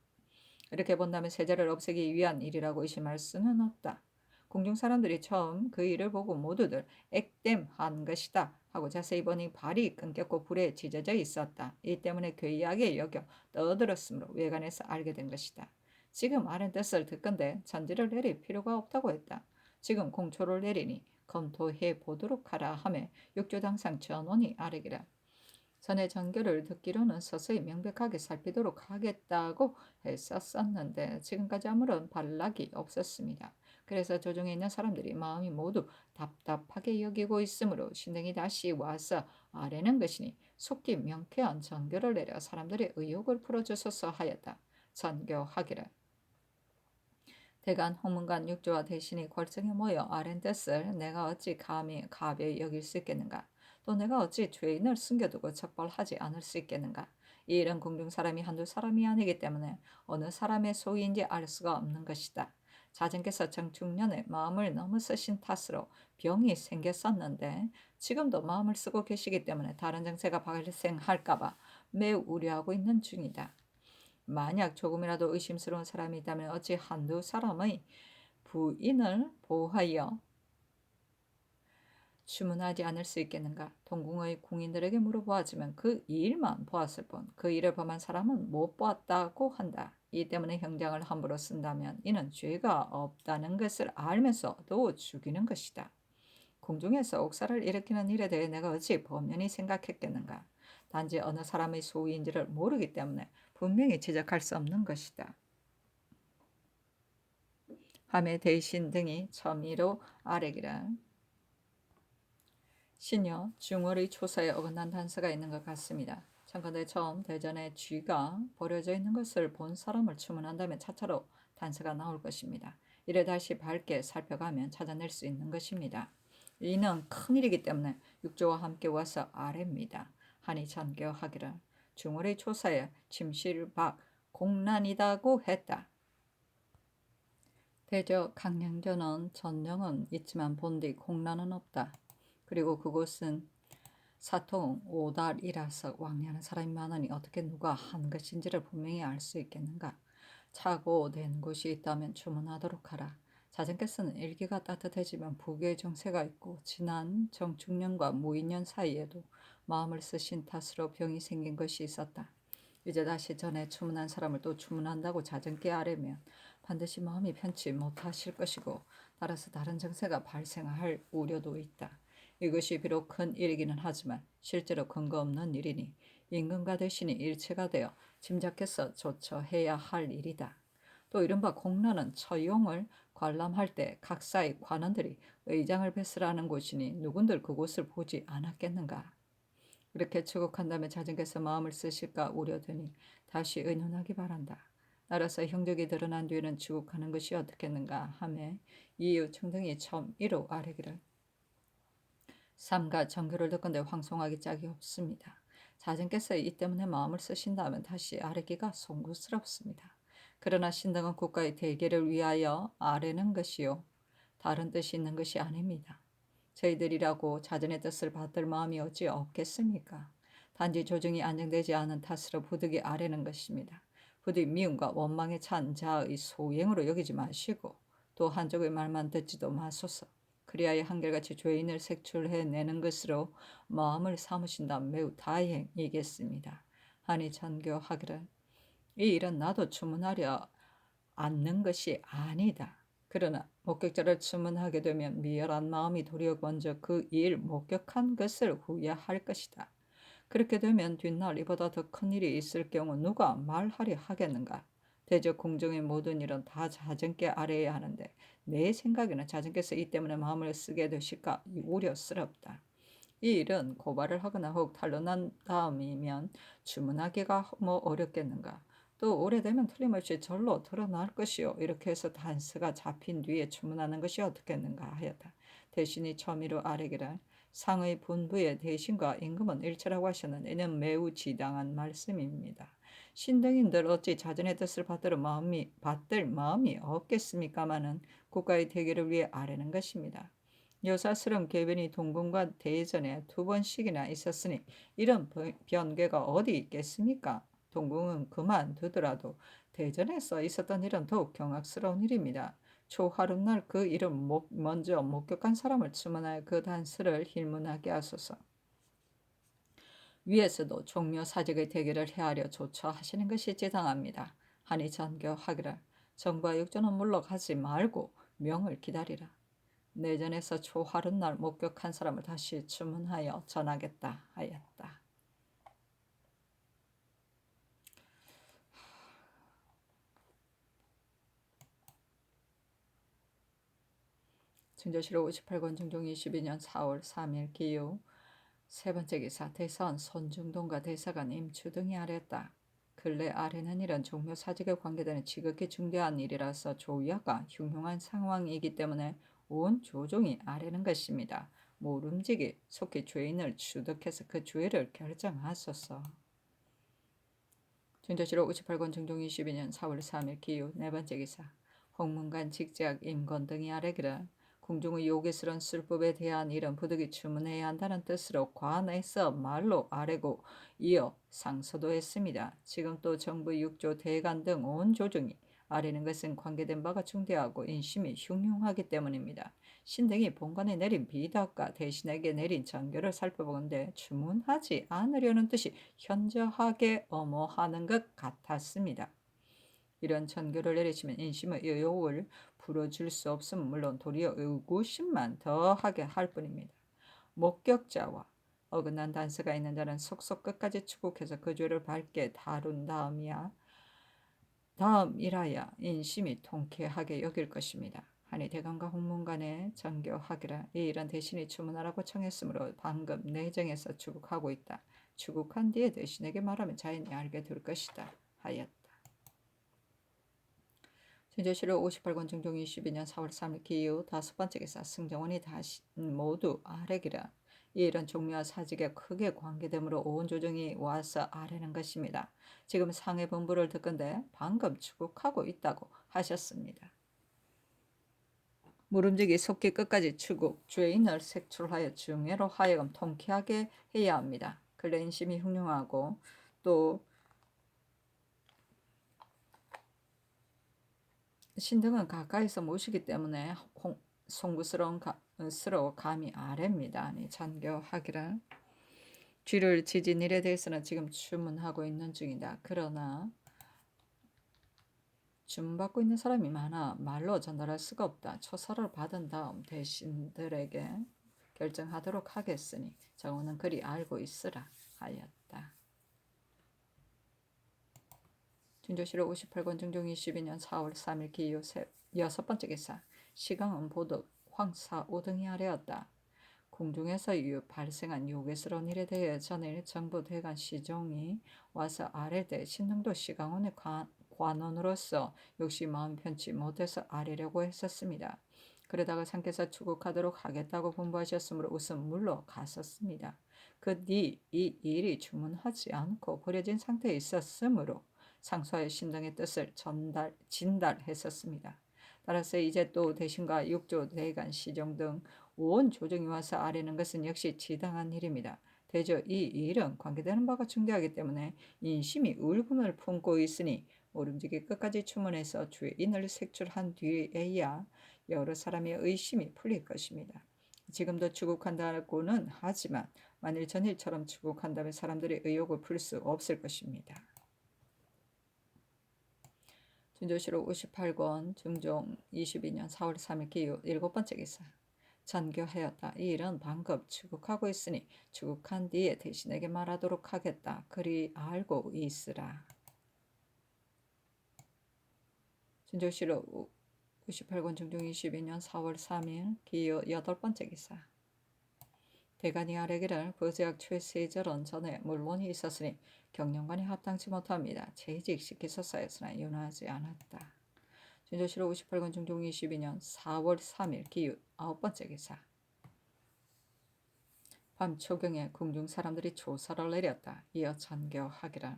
이렇게 본다면 세자를 없애기 위한 일이라고 의심할 수는 없다. 궁중 사람들이 처음 그 일을 보고 모두들 액땜한 것이다 하고 자세히 보니 발이 끊겼고 불에 지져져 있었다. 이 때문에 괴이하게 여겨 떠들었으므로 외관에서 알게 된 것이다. 지금 아는 뜻을 듣건대 전지를 내릴 필요가 없다고 했다. 지금 공초를 내리니 검토해 보도록 하라 하며 육조당상 전원이 아뢰기라. 전에 전교를 듣기로는 서서히 명백하게 살피도록 하겠다고 했었는데 지금까지 아무런 발락이 없었습니다. 그래서 조정에 있는 사람들이 마음이 모두 답답하게 여기고 있으므로 신등이 다시 와서 아뢰는 것이니 속기 명쾌한 전교를 내려 사람들의 의혹을 풀어주소서 하였다. 전교하기를 대간 홍문관 육조와 대신이 골정에 모여 아랜 뜻을 내가 어찌 감히 가벼이 여길 수 있겠는가? 또 내가 어찌 죄인을 숨겨두고 척벌하지 않을 수 있겠는가? 이 일은 궁중 사람이 한두 사람이 아니기 때문에 어느 사람의 소위인지 알 수가 없는 것이다. 자전께서 정중년에 마음을 너무 쓰신 탓으로 병이 생겼었는데 지금도 마음을 쓰고 계시기 때문에 다른 정세가 발생할까봐 매우 우려하고 있는 중이다. 만약 조금이라도 의심스러운 사람이 있다면 어찌 한두 사람의 부인을 보호하여 주문하지 않을 수 있겠는가? 동궁의 궁인들에게 물어보았지만 그 일만 보았을 뿐 그 일을 범한 사람은 못 보았다고 한다. 이 때문에 형장을 함부로 쓴다면 이는 죄가 없다는 것을 알면서도 죽이는 것이다. 궁중에서 옥사를 일으키는 일에 대해 내가 어찌 범연히 생각했겠는가? 단지 어느 사람의 소위인지를 모르기 때문에 분명히 지적할 수 없는 것이다. 함의 대신 등이 첨의로 아뢰기를 신여 중월의 초사에 어긋난 단서가 있는 것 같습니다. 청컨대 처음 대전에 쥐가 버려져 있는 것을 본 사람을 추문한다면 차차로 단서가 나올 것입니다. 이를 다시 밝게 살펴가면 찾아낼 수 있는 것입니다. 이는 큰일이기 때문에 육조와 함께 와서 아뢰입니다. 하니 전교하기를 중월의 초사에 침실박 공란이다고 했다. 대저 강량전은 전령은 있지만 본디 공란은 없다. 그리고 그곳은 사통 오달이라서 왕래하는 사람이 많으니 어떻게 누가 한 것인지를 분명히 알 수 있겠는가. 차고 된 곳이 있다면 주문하도록 하라. 자전께서는 일기가 따뜻해지면 부귀의 정세가 있고 지난 정축년과 무인년 사이에도 마음을 쓰신 탓으로 병이 생긴 것이 있었다. 이제 다시 전에 주문한 사람을 또 주문한다고 자정케 아뢰면 반드시 마음이 편치 못하실 것이고 따라서 다른 정세가 발생할 우려도 있다. 이것이 비록 큰 일이기는 하지만 실제로 근거 없는 일이니 임금과 대신이 일체가 되어 짐작해서 조처해야 할 일이다. 또 이른바 공란은 처용을 관람할 때 각사의 관원들이 의장을 배설하는 곳이니 누군들 그곳을 보지 않았겠는가. 이렇게 추국한다면 자정께서 마음을 쓰실까 우려되니 다시 의논하기 바란다. 따라서 형적이 드러난 뒤에는 추국하는 것이 어떻겠는가 하매 이유 청등이 처음 이로 아뢰기를 삼가 정교를 듣건대 황송하기 짝이 없습니다. 자정께서 이 때문에 마음을 쓰신다면 다시 아뢰기가 송구스럽습니다. 그러나 신등은 국가의 대계를 위하여 아뢰는 것이요 다른 뜻이 있는 것이 아닙니다. 저희들이라고 자전의 뜻을 받들 마음이 어찌 없겠습니까? 단지 조정이 안정되지 않은 탓으로 부득이 아뢰는 것입니다. 부디 미움과 원망에 찬 자의 소행으로 여기지 마시고 또 한쪽의 말만 듣지도 마소서. 그리하여 한결같이 죄인을 색출해내는 것으로 마음을 삼으신다면 매우 다행이겠습니다. 하니 전교하기를 이 일은 나도 주문하려 않는 것이 아니다. 그러나 목격자를 추문하게 되면 미열한 마음이 도리어 먼저 그 일 목격한 것을 후회할 것이다. 그렇게 되면 뒷날 이보다 더 큰 일이 있을 경우 누가 말하려 하겠는가? 대저 궁정의 모든 일은 다 자정께 아뢰야 하는데 내 생각에는 자정께서 이 때문에 마음을 쓰게 되실까 우려스럽다. 이 일은 고발을 하거나 혹 탄로난 다음이면 주문하기가 뭐 어렵겠는가. 또 오래되면 틀림없이 절로 드러날 것이요. 이렇게 해서 단서가 잡힌 뒤에 주문하는 것이 어떻겠는가 하였다. 대신이 첨의로 아뢰기를 상의 본부의 대신과 임금은 일체라고 하셨는데 이는 매우 지당한 말씀입니다. 신등인들 어찌 자전의 뜻을 받들 마음이 없겠습니까마는 국가의 대계를 위해 아뢰는 것입니다. 여사스런 궤변이 동궁과 대전에 2번씩이나 있었으니 이런 변괴가 어디 있겠습니까? 동궁은 그만두더라도 대전에 써 있었던 일은 더욱 경악스러운 일입니다. 초하룻날 그 일을 먼저 목격한 사람을 추문하여 그 단서를 hir문하게 하소서. 위에서도 종묘 사직의 대결을 헤아려 조처하시는 것이 지당합니다. 하니 전교하기를 정부와 육조는 물러가지 말고 명을 기다리라. 내전에서 초하룻날 목격한 사람을 다시 주문하여 전하겠다 하였다. 증조실록 58권 중종 22년 4월 3일 기유 세 번째 기사 대선 손중동과 대사관 임추 등이 아뢰었다. 근래 아뢰는 일은 종묘 사직에 관계되는 지극히 중대한 일이라서 조위하가 흉흉한 상황이기 때문에 온 조종이 아뢰는 것입니다. 모름지기 속히 죄인을 추득해서 그 죄를 결정하소서. 증조실록 58권 중종 22년 4월 3일 기유 네 번째 기사 홍문관 직작 임건 등이 아뢰기를 궁중의 요괴스런 술법에 대한 일은 부득이 주문해야 한다는 뜻으로 관에서 말로 아뢰고 이어 상소도 했습니다. 지금 또 정부 육조 대관 등 온 조정이 아뢰는 것은 관계된 바가 중대하고 인심이 흉흉하기 때문입니다. 신등이 본관에 내린 비덕과 대신에게 내린 전교를 살펴보건대 주문하지 않으려는 뜻이 현저하게 엄호하는 것 같았습니다. 이런 전교를 내리시면 인심의 의욕을 풀어줄 수 없으면 물론 도리어 의구심만 더하게 할 뿐입니다. 목격자와 어긋난 단서가 있는 자는 속속 끝까지 추국해서 그 죄를 밝게 다룬 다음이라야 인심이 통쾌하게 여길 것입니다. 하니 대감과 홍문관에 전교하기라 이 일은 대신이 주문하라고 청했으므로 방금 내정에서 추국하고 있다. 추국한 뒤에 대신에게 말하면 자연히 알게 될 것이다 하였다. 증조실록 58권 중종 22년 4월 3일 기후 다섯 번째 기사 승정원이 다시 모두 아뢰기라 이 일은 종묘와 사직에 크게 관계되므로 온 조정이 와서 아뢰는 것입니다. 지금 상해 본부를 듣건대 방금 추국하고 있다고 하셨습니다. 무름지기 속기 끝까지 추국, 죄인을 색출하여 중해로 하여금 통쾌하게 해야 합니다. 근래 인심이 흉흉하고 또 신등은 가까이서 모시기 때문에 송구스러워 감히 아뢰입니다. 전교하기를 쥐를 지진 일에 대해서는 지금 주문하고 있는 중이다. 그러나 주문받고 있는 사람이 많아 말로 전달할 수가 없다. 초서를 받은 다음 대신들에게 결정하도록 하겠으니 정원은 그리 알고 있으라 하였다. 진조실록 58권 중종 22년 4월 3일 기요 여섯 번째 기사. 시강은 보도 황사 오등이 아래였다. 궁중에서 발생한 요괴스러운 일에 대해 전일 정부 대관 시종이 와서 아랠 때 신릉도 시강원의 관원으로서 역시 마음 편치 못해서 아뢰려고 했었습니다. 그러다가 상께서 추국하도록 하겠다고 분부하셨으므로 우선 물러갔었습니다. 그 뒤 이 일이 주문하지 않고 버려진 상태에 있었으므로 상소하여 신당의 뜻을 진달했었습니다. 따라서 이제 또 대신과 육조 대관 시종 등 온 조정이 와서 아뢰는 것은 역시 지당한 일입니다. 대저 이 일은 관계되는 바가 중대하기 때문에 인심이 울분을 품고 있으니 모름지기 끝까지 추문해서 죄인을 색출한 뒤에야 여러 사람의 의심이 풀릴 것입니다. 지금도 추국한다고는 하지만 만일 전일처럼 추국한다면 사람들의 의혹을 풀 수 없을 것입니다. 진조실록 58권 중종 22년 4월 3일 기요 일곱 번째 기사. 전교하였다. 이 일은 방금 추국하고 있으니 추국한 뒤에 대신에게 말하도록 하겠다. 그리 알고 있으라. 진조실록 98권 중종 22년 4월 3일 기요 여덟 번째 기사. 대간이 아뢰기를 부제학 최세절은 전에 물론이 있었으니 경영관이 합당치 못합니다. 재직시키소서였으나 윤하지 않았다. 진조실록 58권 중종 22년 4월 3일 기유 아홉 번째 기사. 밤 초경에 궁중 사람들이 조사를 내렸다. 이어 전교하기를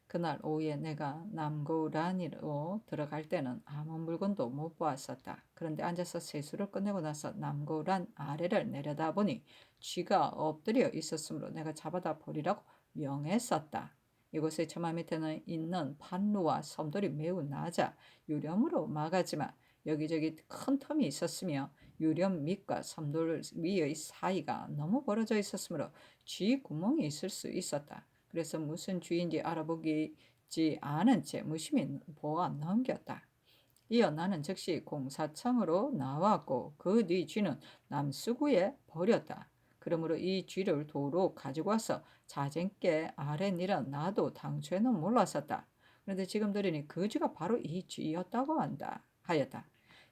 그날 오후에 내가 남고란이로 들어갈 때는 아무 물건도 못 보았었다. 그런데 앉아서 세수를 끝내고 나서 남고란 아래를 내려다보니 쥐가 엎드려 있었으므로 내가 잡아다 버리라고 명했었다. 이곳의 처마 밑에는 있는 판루와 섬돌이 매우 낮아 유령으로 막았지만 여기저기 큰 틈이 있었으며 유령 밑과 섬돌 위의 사이가 너무 벌어져 있었으므로 쥐 구멍이 있을 수 있었다. 그래서 무슨 쥐인지 알아보기지 않은 채 무심히 보아 넘겼다. 이어 나는 즉시 공사청으로 나왔고 그 뒤 쥐는 남수구에 버렸다. 그러므로 이 쥐를 도로 가지고 와서 자쟁께 아랫일은 나도 당초에는 몰랐었다. 그런데 지금 들으니 그 쥐가 바로 이 쥐였다고 한다 하였다.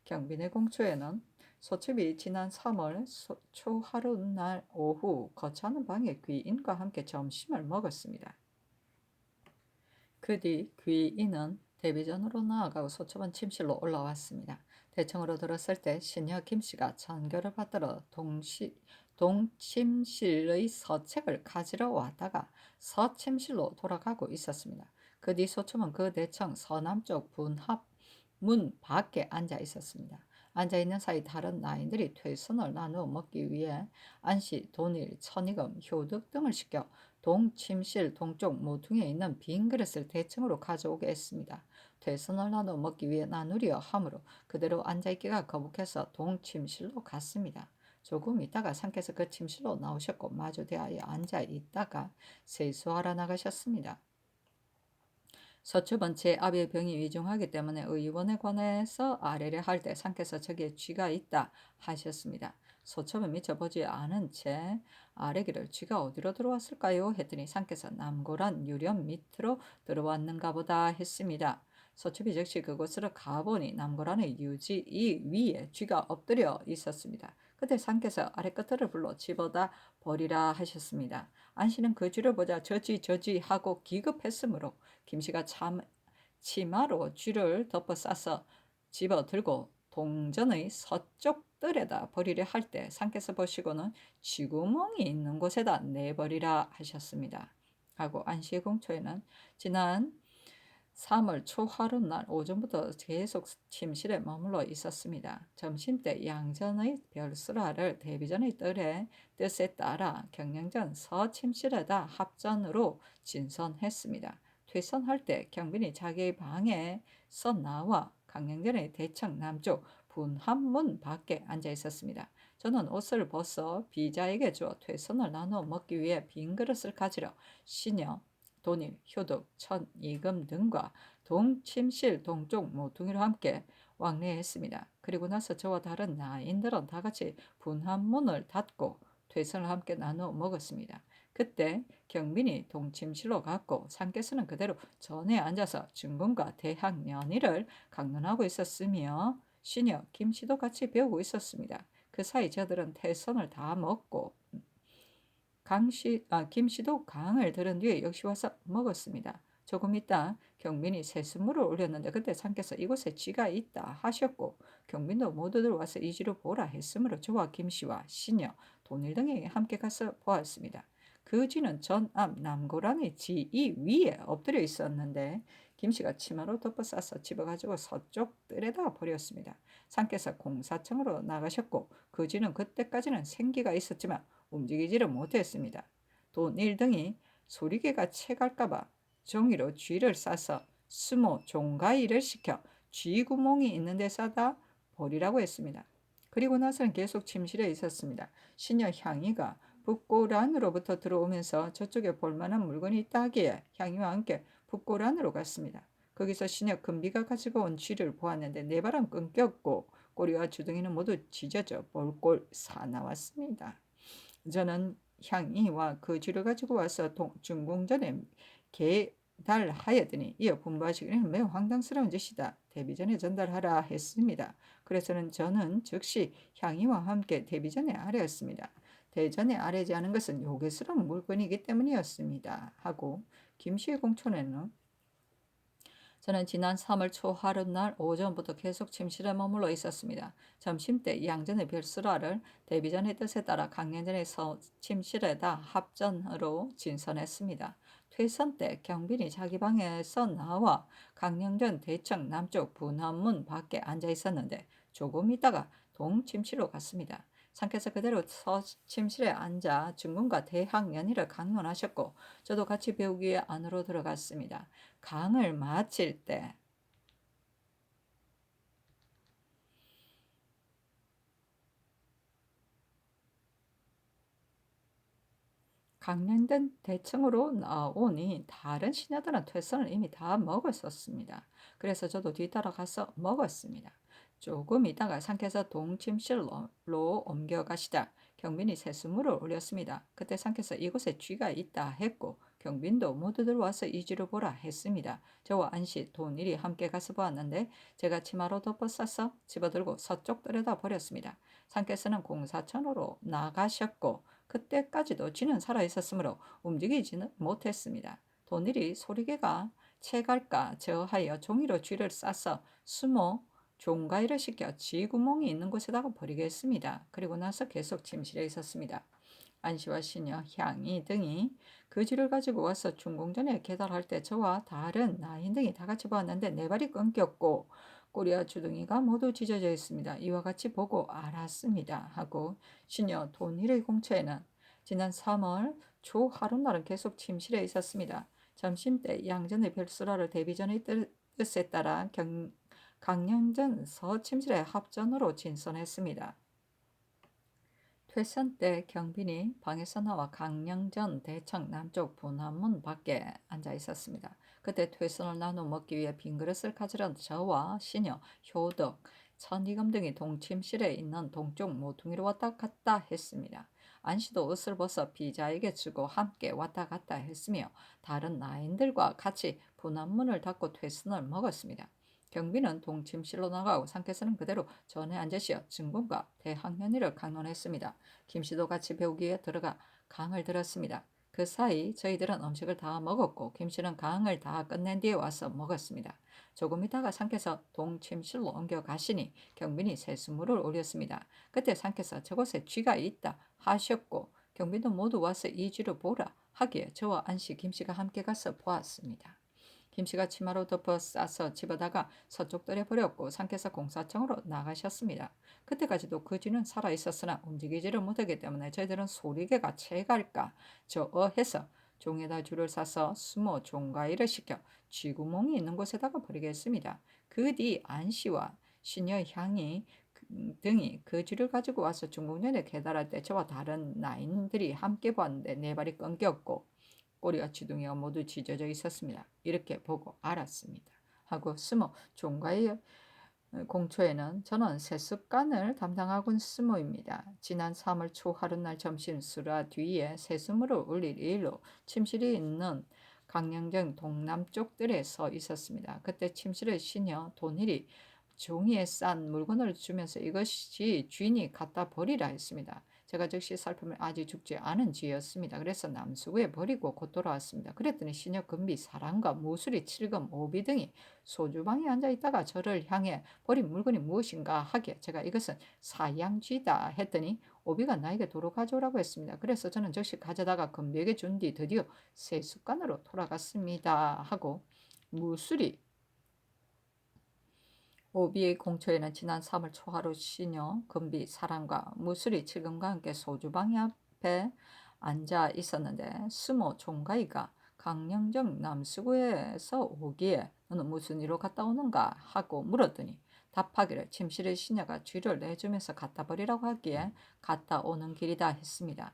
경빈의 공초에는 소첩이 지난 3월 초하룻날 오후 거처하는 방에 귀인과 함께 점심을 먹었습니다. 그 뒤 귀인은 대비전으로 나아가고 소첩은 침실로 올라왔습니다. 대청으로 들었을 때 신녀 김씨가 전교를 받들어 동침실의 서책을 가지러 왔다가 서침실로 돌아가고 있었습니다. 그 뒤 소첩은 그 대청 서남쪽 분합문 밖에 앉아 있었습니다. 앉아있는 사이 다른 나인들이 퇴선을 나누어 먹기 위해 안시, 돈일, 천이금, 효득 등을 시켜 동침실 동쪽 모퉁이에 있는 빈 그릇을 대청으로 가져오게 했습니다. 퇴선을 나누어 먹기 위해 나누려 하므로 그대로 앉아있기가 거북해서 동침실로 갔습니다. 조금 있다가 상께서 그 침실로 나오셨고 마주 대하여 앉아있다가 세수하러 나가셨습니다. 서초번 제-아비의 병이 위중하기 때문에 의원에 관해서 아뢰려 할 때 상께서 저기에 쥐가 있다 하셨습니다. 소첩은 미처 보지 않은 채 아뢰기를 쥐가 어디로 들어왔을까요? 했더니 상께서 남고란 유령 밑으로 들어왔는가 보다 했습니다. 소첩이 즉시 그곳으로 가보니 남고란의 유지 이 위에 쥐가 엎드려 있었습니다. 그때 상께서 아래끝을 불러 집어다 버리라 하셨습니다. 안씨는 그 쥐를 보자 저쥐 하고 기급했으므로 김씨가 치마로 쥐를 덮어 싸서 집어 들고 동전의 서쪽 뜰에다 버리려 할 때 상께서 보시고는 쥐구멍이 있는 곳에다 내버리라 하셨습니다. 하고 안시의 공초에는 지난 3월 초하룻날 오전부터 계속 침실에 머물러 있었습니다. 점심때 양전의 별수라를 대비전의 뜻에 따라 경영전 서침실에다 합전으로 진선했습니다. 퇴선할 때 경빈이 자기의 방에서 나와 강령전의 대청 남쪽 분합문 밖에 앉아 있었습니다. 저는 옷을 벗어 비자에게 주어 퇴선을 나누어 먹기 위해 빈 그릇을 가지러 시녀, 돈일, 효덕, 천, 이금 등과 동침실 동쪽 모퉁이로 함께 왕래했습니다. 그리고 나서 저와 다른 나인들은 다 같이 분한문을 닫고 퇴선을 함께 나누어 먹었습니다. 그때 경빈이 동침실로 갔고 상께서는 그대로 전에 앉아서 중군과 대학 연의를 강론하고 있었으며 시녀 김씨도 같이 배우고 있었습니다. 그 사이 저들은 태선을 다 먹고 김씨도 강을 들은 뒤에 역시 와서 먹었습니다. 조금 있다 경빈이 세수물을 올렸는데 그때 상께서 이곳에 쥐가 있다 하셨고 경빈도 모두들 와서 이지로 보라 했으므로 저와 김씨와 시녀, 돈일 등이 함께 가서 보았습니다. 그 쥐는 전 앞 남고란의 지이 위에 엎드려 있었는데 김씨가 치마로 덮어 싸서 집어가지고 서쪽 뜰에다 버렸습니다. 상께서 공사청으로 나가셨고 그 쥐는 그때까지는 생기가 있었지만 움직이지를 못했습니다. 돈일 등이 소리개가 채갈까봐 종이로 쥐를 싸서 수모 종가이를 시켜 쥐 구멍이 있는 데 싸다 버리라고 했습니다. 그리고 나서는 계속 침실에 있었습니다. 시녀 향이가 북고란으로부터 들어오면서 저쪽에 볼만한 물건이 있다 하기에 향이와 함께 북고란으로 갔습니다. 거기서 시녀 금비가 가지고 온 쥐를 보았는데 네 발은 끊겼고 꼬리와 주둥이는 모두 찢어져 볼골 사나웠습니다. 저는 향이와 그 쥐를 가지고 와서 중궁전에 계달하였더니 이어 분부하시기는 매우 황당스러운 짓이다. 대비전에 전달하라 했습니다. 그래서는 저는 즉시 향이와 함께 대비전에 아뢰었습니다. 대전에 아뢰지 않은 것은 요괴스러운 물건이기 때문이었습니다. 하고 김씨의 공촌에는 저는 지난 3월 초 하룻날 오전부터 계속 침실에 머물러 있었습니다. 점심때 양전의 별수라를 데뷔전의 뜻에 따라 강년전의 침실에다 합전으로 진선했습니다. 퇴선 때 경빈이 자기 방에서 나와 강령전 대청 남쪽 분한문 밖에 앉아 있었는데 조금 있다가 동침실로 갔습니다. 상께서 그대로 서침실에 앉아 중군과 대학 연의를 강론하셨고 저도 같이 배우기 위해 안으로 들어갔습니다. 강을 마칠 때 강령된 대청으로 나오니 다른 시녀들은 퇴선을 이미 다 먹었었습니다. 그래서 저도 뒤따라 가서 먹었습니다. 조금 있다가 상께서 동침실로 옮겨가시다 경빈이 세수물을 올렸습니다. 그때 상께서 이곳에 쥐가 있다 했고 경빈도 모두들 와서 이지로 보라 했습니다. 저와 안씨, 돈일이 함께 가서 보았는데 제가 치마로 덮어 싸서 집어들고 서쪽 뜰에다 버렸습니다. 상께서는 공사천으로 나가셨고 그때까지도 쥐는 살아있었으므로 움직이지는 못했습니다. 돈일이 소리개가 채갈까 저하여 종이로 쥐를 싸서 수모 종가이를 시켜 쥐 구멍이 있는 곳에다가 버리겠습니다. 그리고 나서 계속 침실에 있었습니다. 안시와 시녀, 향이 등이 그 쥐를 가지고 와서 중공전에 계달할 때 저와 다른 나인 등이 다 같이 보았는데 네 발이 끊겼고 꼬리와 주둥이가 모두 찢어져 있습니다. 이와 같이 보고 알았습니다. 하고 시녀 돈일의 공처에는 지난 3월 초 하룻날은 계속 침실에 있었습니다. 점심때 양전의 별수라를 데뷔전의 뜻에 따라 강령전 서침실에 합전으로 진선했습니다. 퇴선 때 경빈이 방에서 나와 강령전 대청 남쪽 분한문 밖에 앉아 있었습니다. 그때 퇴선을 나눠 먹기 위해 빈 그릇을 가지던 저와 시녀, 효덕, 천이금 등이 동침실에 있는 동쪽 모퉁이로 왔다 갔다 했습니다. 안씨도 옷을 벗어 비자에게 주고 함께 왔다 갔다 했으며 다른 나인들과 같이 분한문을 닫고 퇴선을 먹었습니다. 경비는 동침실로 나가고 상께서는 그대로 전에 앉으시어 증군과 대학년의를 강론했습니다. 김씨도 같이 배우기 위해 들어가 강을 들었습니다. 그 사이 저희들은 음식을 다 먹었고 김씨는 강을 다 끝낸 뒤에 와서 먹었습니다. 조금 있다가 상께서 동침실로 옮겨가시니 경빈이 세수물을 올렸습니다. 그때 상께서 저곳에 쥐가 있다 하셨고 경빈도 모두 와서 이 쥐를 보라 하기에 저와 안씨, 김씨가 함께 가서 보았습니다. 김씨가 치마로 덮어 싸서 집어다가 서쪽들에 버렸고 상께서 공사청으로 나가셨습니다. 그때까지도 그 쥐는 살아있었으나 움직이지를 못하기 때문에 저희들은 소리개가 채갈까 저어해서 종에다 줄을 싸서 수모 종가이를 시켜 쥐구멍이 있는 곳에다가 버리겠습니다. 그 뒤 안씨와 시녀 향이 등이 그 쥐를 가지고 와서 중국년에 계달할 때 저와 다른 나인들이 함께 보았는데 네 발이 끊겼고 꼬리와 지둥이가 모두 찢어져 있었습니다. 이렇게 보고 알았습니다. 하고 스모 종가의 공초에는 저는 세습관을 담당하곤 스모입니다. 지난 3월 초 하루날 점심 수라 뒤에 세수물을 올릴 일로 침실이 있는 강령정 동남쪽들에 서 있었습니다. 그때 침실의 시녀 돈일이 종이에 싼 물건을 주면서 이것이 주인이 갖다 버리라 했습니다. 제가 즉시 살펴보면 아직 죽지 않은 쥐였습니다. 그래서 남수구에 버리고 곧 돌아왔습니다. 그랬더니 시녀 금비 사랑과 무술이 칠금 오비 등이 소주방에 앉아 있다가 저를 향해 버린 물건이 무엇인가 하기에 제가 이것은 사양쥐다 했더니 오비가 나에게 도로 가져오라고 했습니다. 그래서 저는 즉시 가져다가 금비에게 준 뒤 드디어 세습관으로 돌아갔습니다. 하고 무술이 오비의 공초에는 지난 3월 초하루 시녀 금비 사랑과 무술이 칠금과 함께 소주방에 앞에 앉아 있었는데 스모 종가이가 강령정 남수구에서 오기에 너는 무슨 일로 갔다 오는가 하고 물었더니 답하기를 침실의 시녀가 쥐를 내주면서 갖다 버리라고 하기에 갔다 오는 길이다 했습니다.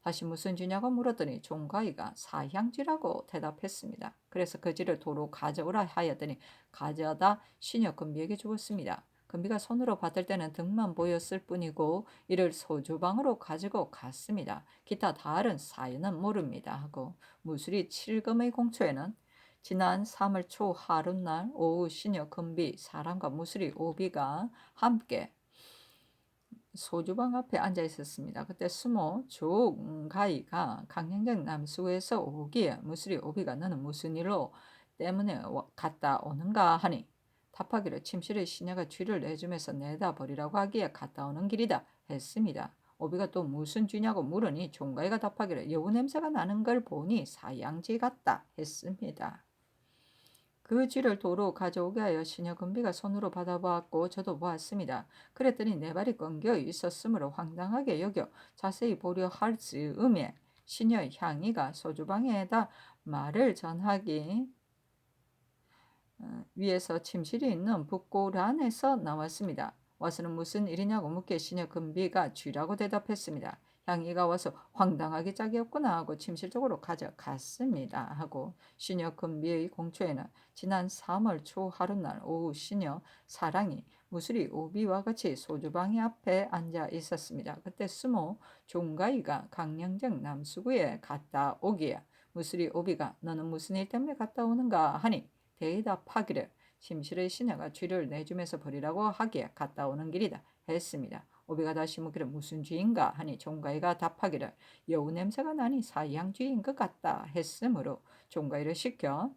다시 무슨 쥐냐고 물었더니 종가이가 사향쥐라고 대답했습니다. 그래서 그 쥐를 도로 가져오라 하였더니 가져다 시녀 금비에게 주었습니다. 금비가 손으로 받을 때는 등만 보였을 뿐이고 이를 소주방으로 가지고 갔습니다. 기타 다른 사연은 모릅니다. 하고 무술이 칠금의 공초에는 지난 3월 초 하룻날 오후 시녀 금비 사람과 무술이 오비가 함께 소주방 앞에 앉아 있었습니다. 그때 수모 조가이가 강령정 남수에서 오기에 무술이 오비가 너는 무슨 일로 때문에 갔다 오는가 하니 답하기를 침실의 시녀가 쥐를 내주면서 내다 버리라고 하기에 갔다 오는 길이다 했습니다. 오비가 또 무슨 쥐냐고 물으니 종가이가 답하기를 여우 냄새가 나는 걸 보니 사양쥐 같다 했습니다. 그 쥐를 도로 가져오게 하여 시녀 금비가 손으로 받아보았고 저도 보았습니다. 그랬더니 네 발이 끊겨 있었으므로 황당하게 여겨 자세히 보려 할 즈음에 시녀 향이가 소주방에다 말을 전하기 위에서 침실이 있는 북골 안에서 나왔습니다. 와서는 무슨 일이냐고 묻게 시녀 금비가 쥐라고 대답했습니다. 향이가 와서 황당하게 짝이 없구나 하고 침실 쪽으로 가져갔습니다. 하고 시녀 금비의 공초에는 지난 3월 초 하룻날 오후 시녀 사랑이 무술이 오비와 같이 소주방이 앞에 앉아 있었습니다. 그때 스모 종가이가 강령정 남수구에 갔다 오기에 무술이 오비가 너는 무슨 일 때문에 갔다 오는가 하니 대답하기를 침실의 시녀가 쥐를 내주면서 버리라고 하기에 갔다 오는 길이다 했습니다. 오비가 다시 묻기를 무슨 쥐인가 하니 종가이가 답하기를 여우 냄새가 나니 사양쥐인 것 같다 했으므로 종가이를 시켜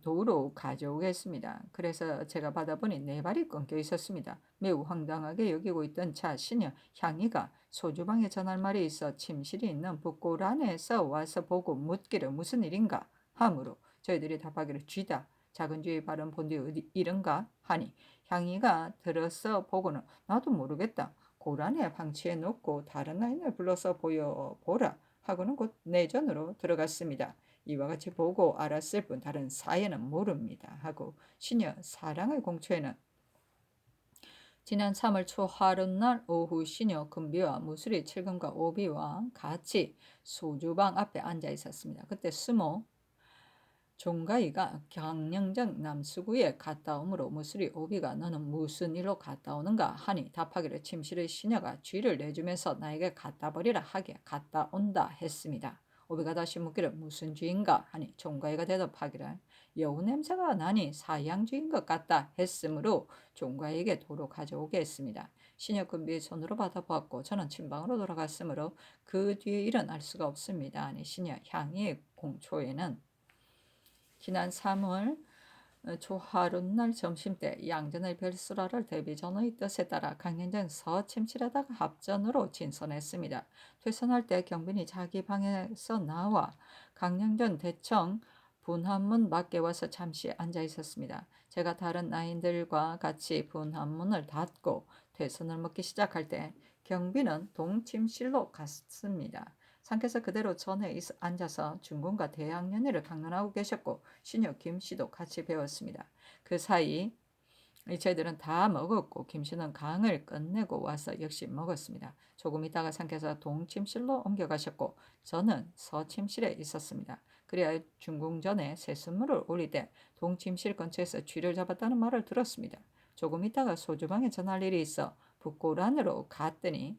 도로 가져오겠습니다. 그래서 제가 받아보니 네 발이 끊겨 있었습니다. 매우 황당하게 여기고 있던 차 시녀 향이가 소주방에 전할 말이 있어 침실이 있는 북골 안에서 와서 보고 묻기를 무슨 일인가 하므로 저희들이 답하기를 쥐다. 작은 쥐의 발은 본디 어디 이른가 하니 향이가 들어서 보고는 나도 모르겠다. 고란에 방치해 놓고 다른 아이를 불러서 보여보라 하고는 곧 내전으로 들어갔습니다. 이와 같이 보고 알았을 뿐 다른 사연은 모릅니다. 하고 시녀 사랑의 공초에는 지난 3월 초 하룻날 오후 시녀 금비와 무술이 칠금과 오비와 같이 소주방 앞에 앉아 있었습니다. 그때 스모 종가이가 강령정 남수구에 갔다 오므로 무술이 오비가 너는 무슨 일로 갔다 오는가 하니 답하기를 침실의 시녀가 쥐를 내주면서 나에게 갖다 버리라 하기에 갔다 온다 했습니다. 오비가 다시 묻기를 무슨 쥐인가 하니 종가이가 대답하기를 여우 냄새가 나니 사양쥐인 것 같다 했으므로 종가이에게 도로 가져오게 했습니다. 시녀 금비의 손으로 받아보았고 저는 침방으로 돌아갔으므로 그 뒤에 일은 알 수가 없습니다. 아니 시녀 향이의 공초에는 지난 3월 초하룻날 점심때 양전의 별수라를 데뷔전의 뜻에 따라 강연전 서침실에다가 합전으로 진선했습니다. 퇴선할 때 경빈이 자기 방에서 나와 강령전 대청 분한문 밖에 와서 잠시 앉아 있었습니다. 제가 다른 나인들과 같이 분한문을 닫고 퇴선을 먹기 시작할 때 경빈은 동침실로 갔습니다. 상께서 그대로 전에 앉아서 중군과 대학년회를 강론하고 계셨고 시녀 김씨도 같이 배웠습니다. 그 사이 저희들은 다 먹었고 김씨는 강을 끝내고 와서 역시 먹었습니다. 조금 있다가 상께서 동침실로 옮겨가셨고 저는 서침실에 있었습니다. 그래야 중궁전에 새순물을 올리되 동침실 근처에서 쥐를 잡았다는 말을 들었습니다. 조금 있다가 소주방에 전할 일이 있어 북고란으로 갔더니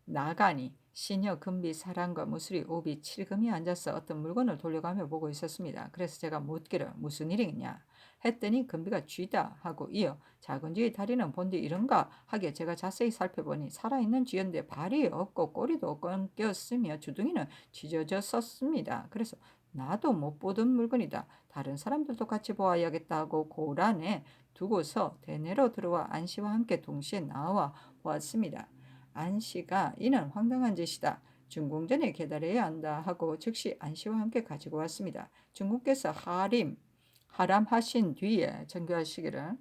나가니 시녀 금비 사랑과 무술이 오비 칠금이 앉아서 어떤 물건을 돌려가며 보고 있었습니다. 그래서 제가 묻기를 무슨 일이냐 했더니 금비가 쥐다 하고 이어 작은 쥐의 다리는 본디 이런가 하기에 제가 자세히 살펴보니 살아있는 쥐였는데 발이 없고 꼬리도 끊겼으며 주둥이는 찢어졌었습니다. 그래서 나도 못 보던 물건이다. 다른 사람들도 같이 보아야겠다 하고 고란에 두고서 대내로 들어와 안씨와 함께 동시에 나와 보았습니다. 안씨가 이는 황당한 짓이다. 중궁전에 계달해야 한다 하고 즉시 안씨와 함께 가지고 왔습니다. 중궁께서 하람하신 뒤에 전교하시기를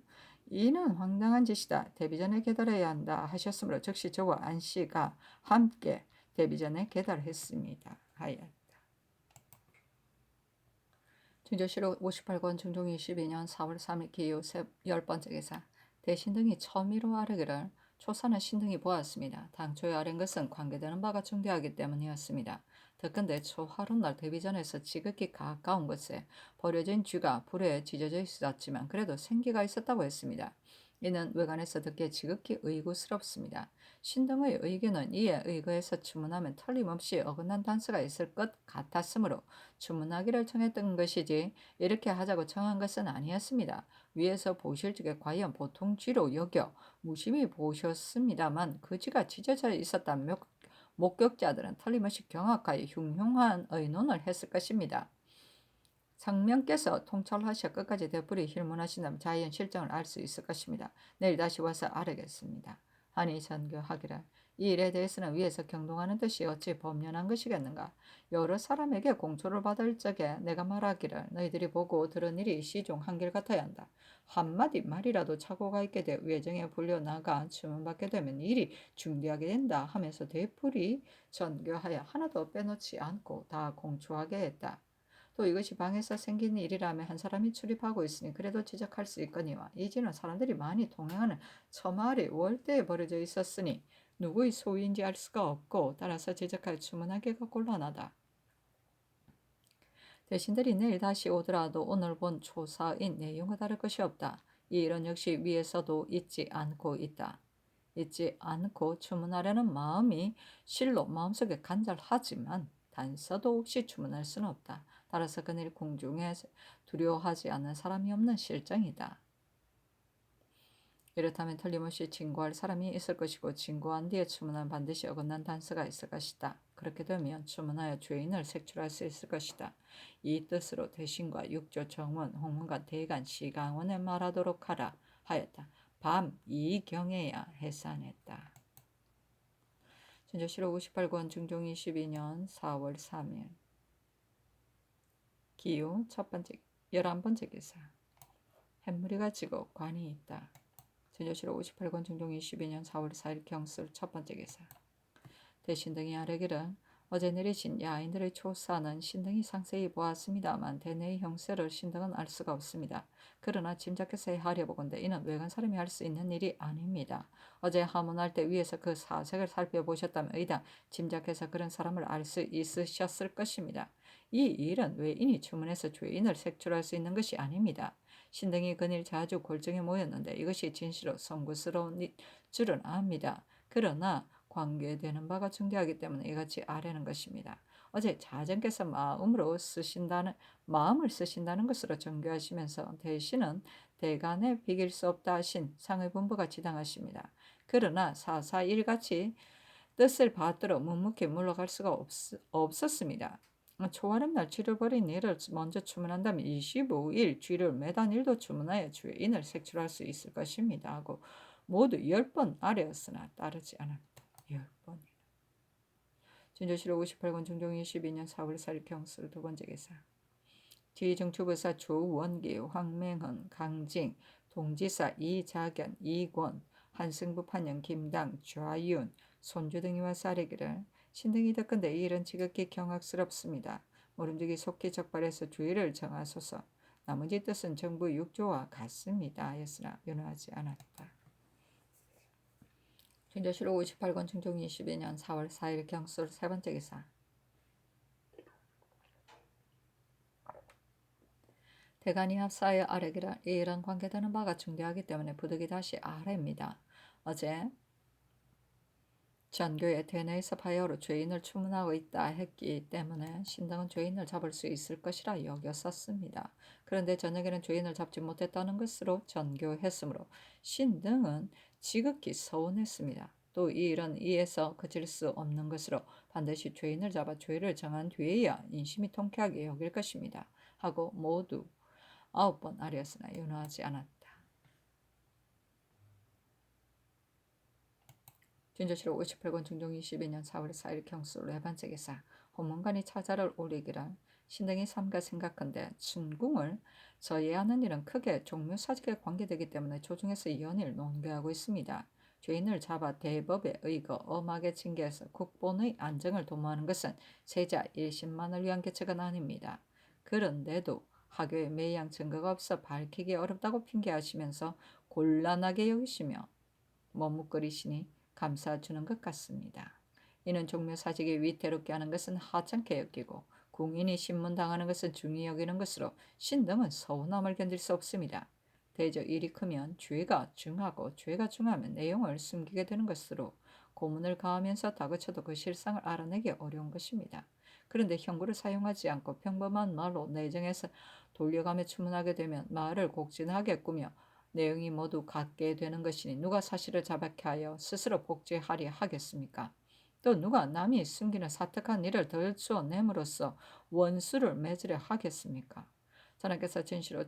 이는 황당한 짓이다. 데뷔전에 계달해야 한다 하셨으므로 즉시 저와 안씨가 함께 데뷔전에 계달했습니다. 하였다. 중조실록 58권 중종 22년 4월 3일 기호 10번째 기사 대신등이 첨의로 아뢰기를 초사는 신등이 보았습니다. 당초에 아랜 것은 관계되는 바가 중대하기 때문이었습니다. 더군데 초하룻날 데뷔전에서 지극히 가까운 곳에 버려진 쥐가 불에 찢어져 있었지만 그래도 생기가 있었다고 했습니다. 이는 외관에서 듣기에 지극히 의구스럽습니다. 신등의 의견은 이에 의거해서 추문하면 틀림없이 어긋난 단서가 있을 것 같았으므로 추문하기를 청했던 것이지 이렇게 하자고 청한 것은 아니었습니다. 위에서 보실 적에 과연 보통 쥐로 여겨 무심히 보셨습니다만 그 쥐가 찢어져 있었다면 목격자들은 틀림없이 경악하여 흉흉한 의논을 했을 것입니다. 상명께서 통찰하셔 끝까지 되풀이 힐문하신다면 자연 실정을 알 수 있을 것입니다. 내일 다시 와서 알아겠습니다. 하니 전교하기를 이 일에 대해서는 위에서 경동하는 듯이 어찌 범연한 것이겠는가. 여러 사람에게 공초를 받을 적에 내가 말하기를 너희들이 보고 들은 일이 시종 한결같아야 한다. 한마디 말이라도 착오가 있게 돼 외정에 불려나가 주문받게 되면 일이 중대하게 된다 하면서 되풀이 전교하여 하나도 빼놓지 않고 다 공초하게 했다. 또 이것이 방에서 생긴 일이라면 한 사람이 출입하고 있으니 그래도 지적할 수 있거니와 이지는 사람들이 많이 동행하는 처마을이 월대에 버려져 있었으니 누구의 소유인지 알 수가 없고 따라서 지적할 추문하기가 곤란하다. 대신들이 내일 다시 오더라도 오늘 본 초사인 내용과 다를 것이 없다. 이 일은 역시 위에서도 잊지 않고 있다. 잊지 않고 추문하려는 마음이 실로 마음속에 간절하지만 단서도 없이 추문할 수는 없다. 따라서 그늘 궁중에 두려워하지 않는 사람이 없는 실정이다. 이렇다면 틀림없이 진고할 사람이 있을 것이고 진고한 뒤에 추문은 반드시 어긋난 단서가 있을 것이다. 그렇게 되면 추문하여 죄인을 색출할 수 있을 것이다. 이 뜻으로 대신과 육조 정원, 홍문관, 대간, 시강원에 말하도록 하라 하였다. 밤 2경에야 해산했다. 전조실록 58권 중종 22년 4월 3일 기후 첫 번째 11번째 기사 햇무리가 지고 관이 있다. 전조실록 58권 중종 22년 4월 4일 경술 첫 번째 기사 대신등이 아뢰기를 어제 내리신 야인들의 초사는 신등이 상세히 보았습니다만 대내의 형세를 신등은 알 수가 없습니다. 그러나 짐작해서 하려보건대 이는 외간 사람이 할 수 있는 일이 아닙니다. 어제 하문할 때 위에서 그 사색을 살펴보셨다면 의당 짐작해서 그런 사람을 알 수 있으셨을 것입니다. 이 일은 외인이 주문해서 죄인을 색출할 수 있는 것이 아닙니다. 신등이 그일 자주 골정에 모였는데 이것이 진실로 송구스러운 줄은 압니다. 그러나 관계되는 바가 중대하기 때문에 이같이 아뢰는 것입니다. 어제 자전께서 마음을 쓰신다는 것으로 정교하시면서 대신은 대간에 비길 수 없다 하신 상의 분부가 지당하십니다. 그러나 사사일같이 뜻을 받들어 묵묵히 물러갈 수가 없었습니다. 초하룻날 쥐를 버린 일을 먼저 주문한다면 25일 쥐를 매단 일도 주문하여 죄인을 색출할 수 있을 것입니다. 하고 모두 10번 아뢰었으나 따르지 않았다. 10번이나. 진조실록 58권 중종 22년 4월 4일 경술 두 번째 기사 뒤정추부사 조원기, 황맹헌, 강징, 동지사 이자견, 이권, 한승부 판영, 김당, 좌윤, 손주 등이 와서 아뢰기를 신등이 듣건대 이 일은 지극히 경악스럽습니다. 모름지기 속히 적발해서 주의를 정하소서. 나머지 뜻은 정부 6조와 같습니다 하였으나 변호하지 않았다. 준조실록 58권 중종 22년 4월 4일 경술 세 번째 기사. 대간이 합사의 아래기라 이런 관계되는 바가 중대하기 때문에 부득이 다시 아래입니다. 어제 전교의 대내에서 바야흐로 죄인을 추문하고 있다 했기 때문에 신등은 죄인을 잡을 수 있을 것이라 여겼었습니다. 그런데 저녁에는 죄인을 잡지 못했다는 것으로 전교했으므로 신등은 지극히 서운했습니다. 또 이 일은 이에서 그칠 수 없는 것으로 반드시 죄인을 잡아 죄를 정한 뒤에야 인심이 통쾌하게 여길 것입니다. 하고 모두 9번 아뢰었으나 윤호하지 않았다. 준조실록 58권 중종 22년 4월 4일 경술 네 번째 기사. 호문관이 차자를 올리기를 신등이 삼가 생각한데 춘궁을 저해하는 일은 크게 종묘사직에 관계되기 때문에 조중에서 연일 논개하고 있습니다. 죄인을 잡아 대법에 의거 엄하게 징계해서 국본의 안정을 도모하는 것은 세자 일신만을 위한 개척은 아닙니다. 그런데도 하교에 매양 증거가 없어 밝히기 어렵다고 핑계하시면서 곤란하게 여기시며 머뭇거리시니 감싸주는 것 같습니다. 이는 종묘사직이 위태롭게 하는 것은 하찮게 여기고 궁인이 신문당하는 것은 중히 여기는 것으로 신등은 서운함을 견딜 수 없습니다. 대저 일이 크면 죄가 중하고 죄가 중하면 내용을 숨기게 되는 것으로 고문을 가하면서 다그쳐도 그 실상을 알아내기 어려운 것입니다. 그런데 형구를 사용하지 않고 평범한 말로 내정해서 돌려가며 추문하게 되면 말을 곡진하게 꾸며 내용이 모두 같게 되는 것이니 누가 사실을 자백케 하여 스스로 복제하리 하겠습니까? 또 누가 남이 숨기는 사특한 일을 덜추어 내므로써 원수를 맺으려 하겠습니까? 전하께서 진실로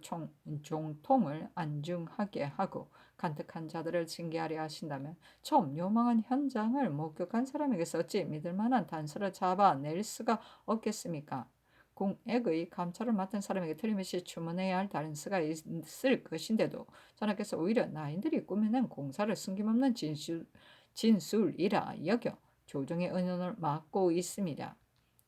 종통을 안중하게 하고 간특한 자들을 징계하려 하신다면 처음 요망한 현장을 목격한 사람에게서 어찌 믿을 만한 단서를 잡아낼 수가 없겠습니까? 공액의 감찰을 맡은 사람에게 틀림없이 주문해야 할 다른 수가 있을 것인데도 전하께서 오히려 나인들이 꾸며낸 공사를 숨김없는 진술이라 여겨 조정의 의논을 막고 있습니다.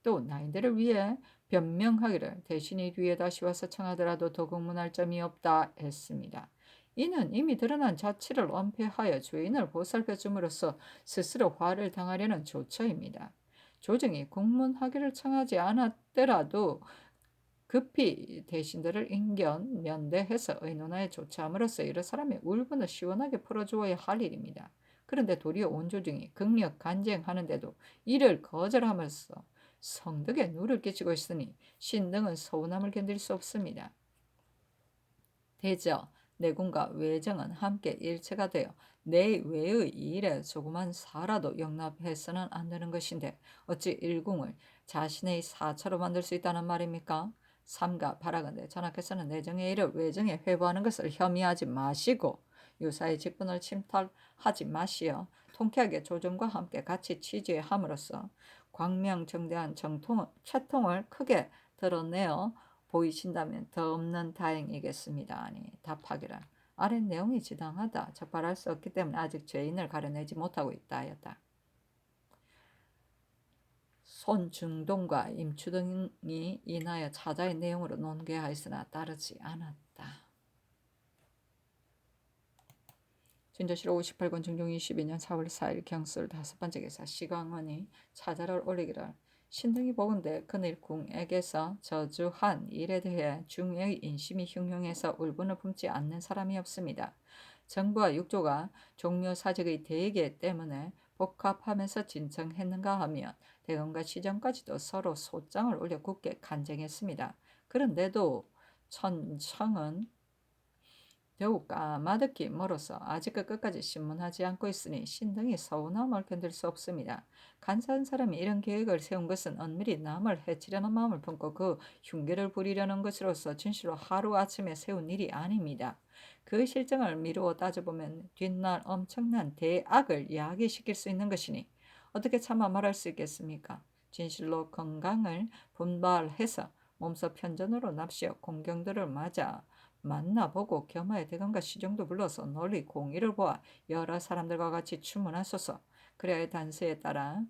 또 나인들을 위해 변명하기를 대신이 뒤에 다시 와서 청하더라도 도국문할 점이 없다 했습니다. 이는 이미 드러난 자취를 은폐하여 죄인을 보살펴 줌으로써 스스로 화를 당하려는 조처입니다. 조정이 국문하기를 청하지 않았더라도 급히 대신들을 인견 면대해서 의논하여 조처함으로써 여러 사람의 울분을 시원하게 풀어주어야 할 일입니다. 그런데 도리어 온 조정이 극력 간쟁하는데도 이를 거절함으로써 성덕에 누를 끼치고 있으니 신등은 서운함을 견딜 수 없습니다. 대저 내군과 외정은 함께 일체가 되어 내외의 일에 조그만 사라도 용납해서는 안 되는 것인데 어찌 일궁을 자신의 사처로 만들 수 있다는 말입니까? 삼가 바라건대 전하께서는 내정의 일을 외정에 회부하는 것을 혐의하지 마시고 유사의 직분을 침탈하지 마시어 통쾌하게 조정과 함께 같이 취재함으로써 광명정대한 채통을 크게 드러내어 보이신다면 더 없는 다행이겠습니다. 아니 답하기를 아래 내용이 지당하다 적발할 수 없기 때문에 아직 죄인을 가려내지 못하고 있다 하였다. 손중동과 임추등이 인하여 차자의 내용으로 논개하였으나 따르지 않았다. 준조실록 58권 중종 22년 4월 4일 경술 다섯 번째 기사. 시광원이 차자를 올리기를 신등이 보건대 그늘 궁에게서 저주한 일에 대해 중의 인심이 흉흉해서 울분을 품지 않는 사람이 없습니다. 정부와 육조가 종묘사직의 대계 때문에 복합하면서 진청했는가 하면 대검과 시정까지도 서로 소장을 올려 굳게 간쟁했습니다. 그런데도 천청은 더욱 까마득히 멀어서 아직도 끝까지 신문하지 않고 있으니 신등이 서운함을 견딜 수 없습니다. 간사한 사람이 이런 계획을 세운 것은 은밀히 남을 해치려는 마음을 품고 그 흉계를 부리려는 것으로서 진실로 하루아침에 세운 일이 아닙니다. 그 실정을 미루어 따져보면 뒷날 엄청난 대악을 야기시킬 수 있는 것이니 어떻게 차마 말할 수 있겠습니까? 진실로 건강을 분발해서 몸소 편전으로 납시어 공경들을 맞아 만나보고 겸하여 대감과 시정도 불러서 널리 공의를 보아 여러 사람들과 같이 추문하소서. 그래야 단서에 따라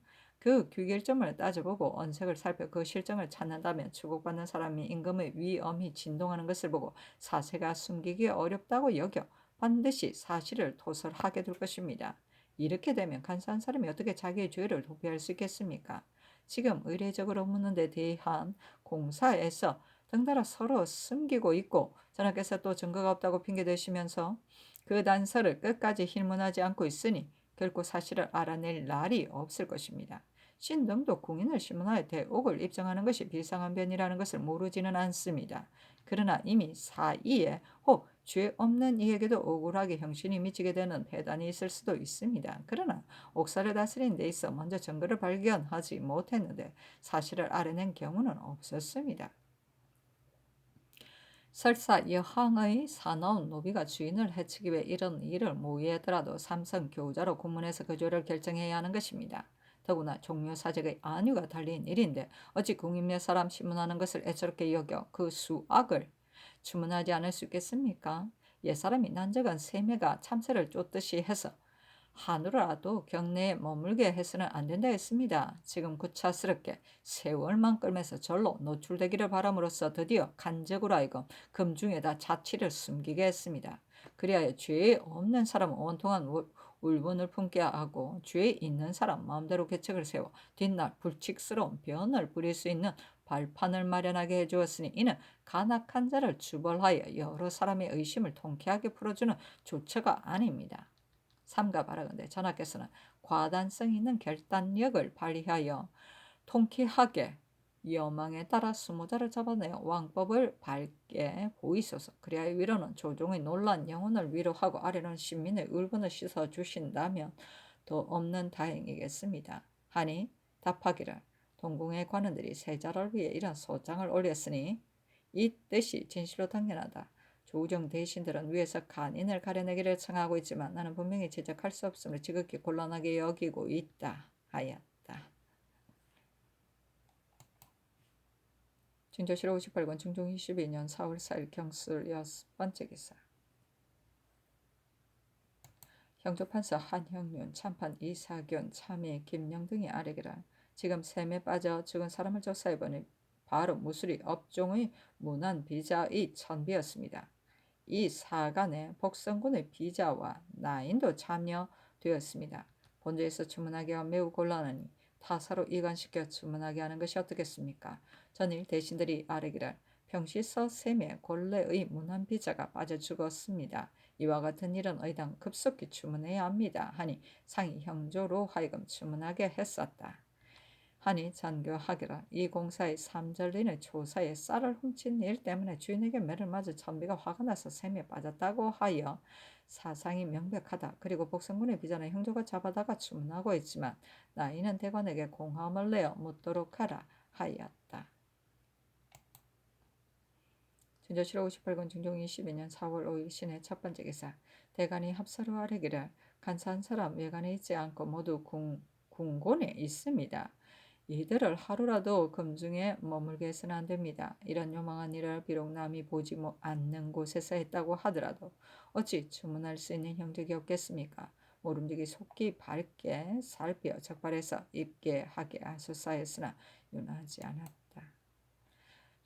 그 귀결점을 따져보고 언색을 살펴 그 실정을 찾는다면 추국받는 사람이 임금의 위엄이 진동하는 것을 보고 사세가 숨기기 어렵다고 여겨 반드시 사실을 토설하게 될 것입니다. 이렇게 되면 간사한 사람이 어떻게 자기의 죄를 도피할 수 있겠습니까? 지금 의례적으로 묻는 데 대한 공사에서 덩달아 서로 숨기고 있고 전하께서 또 증거가 없다고 핑계대시면서 그 단서를 끝까지 힐문하지 않고 있으니 결코 사실을 알아낼 날이 없을 것입니다. 신등도 궁인을 신문하여 대옥을 입증하는 것이 비상한 변이라는 것을 모르지는 않습니다. 그러나 이미 사이에 혹 죄 없는 이에게도 억울하게 형신이 미치게 되는 폐단이 있을 수도 있습니다. 그러나 옥사를 다스리는 데 있어 먼저 증거를 발견하지 못했는데 사실을 알아낸 경우는 없었습니다. 설사 여항의 사나운 노비가 주인을 해치기 위해 이런 일을 모의하더라도 삼성 교자로 고문해서 그 죄를 결정해야 하는 것입니다. 더구나 종묘사직의 안위가 달린 일인데 어찌 궁인몇 사람 신문하는 것을 애처롭게 여겨 그 수악을 주문하지 않을 수 있겠습니까? 옛사람이 난적한 세매가 참새를 쫓듯이 해서 하루라도 경내에 머물게 해서는 안 된다 했습니다. 지금 구차스럽게 세월만 끌면서 절로 노출되기를 바람으로써 드디어 간적으로 하여금 금중에다 자취를 숨기게 했습니다. 그리하여 죄 없는 사람은 온통한 울분을 품게 하고 죄 있는 사람 마음대로 계책을 세워 뒷날 불칙스러운 변을 부릴 수 있는 발판을 마련하게 해주었으니 이는 간악한 자를 주벌하여 여러 사람의 의심을 통쾌하게 풀어주는 조처가 아닙니다. 삼가 바라건대 전하께서는 과단성 있는 결단력을 발휘하여 통쾌하게 여망에 따라 수모자를 잡아내어 왕법을 밝게 보이소서. 그리하여 위로는 조종의 놀란 영혼을 위로하고 아래로는 신민의 울분을 씻어주신다면 더 없는 다행이겠습니다. 하니 답하기를 동궁의 관원들이 세자를 위해 이런 소장을 올렸으니 이 뜻이 진실로 당연하다. 조정 대신들은 위에서 간인을 가려내기를 청하고 있지만 나는 분명히 제적할 수 없으므로 지극히 곤란하게 여기고 있다 하였다. 진조실 58권 중종 22년 4월 4일 경술 6번째 기사. 형조판서 한형윤, 참판 이사견, 참의 김영 등이 아뢰기라. 지금 셈에 빠져 죽은 사람을 조사해보니 바로 무술이 업종의 문안 비자의 천비였습니다. 이 사간에 복성군의 비자와 나인도 참여되었습니다. 본조에서 주문하기가 매우 곤란하니 타사로 이관시켜 주문하게 하는 것이 어떻겠습니까? 전일 대신들이 아뢰기를 평시서 셈에 본래의 문안 비자가 빠져 죽었습니다. 이와 같은 일은 의당 급속히 주문해야 합니다. 하니 상이 형조로 하여금 주문하게 했었다. 하니 잔교하기라. 이 공사의 삼절리는 조사에 쌀을 훔친 일 때문에 주인에게 매를 맞아 천비가 화가 나서 셈에 빠졌다고 하여 사상이 명백하다. 그리고 복성군의 비자는 형조가 잡아다가 주문하고 있지만 나이는 대관에게 공함을 내어 묻도록 하라 하였다. 진조실 58권 중종 22년 4월 5일 신의 첫 번째 기사. 대관이 합사로 아뢰기를 간사한 사람 외관에 있지 않고 모두 궁곤에 있습니다. 이들을 하루라도 금중에 머물게 해서는 안 됩니다. 이런 요망한 일을 비록 남이 보지 않는 곳에서 했다고 하더라도 어찌 주문할 수 있는 형적이 없겠습니까? 모름지기 속기 밝게 살펴 적발해서 입게 하게 하소서 했으나 윤하지 않았다.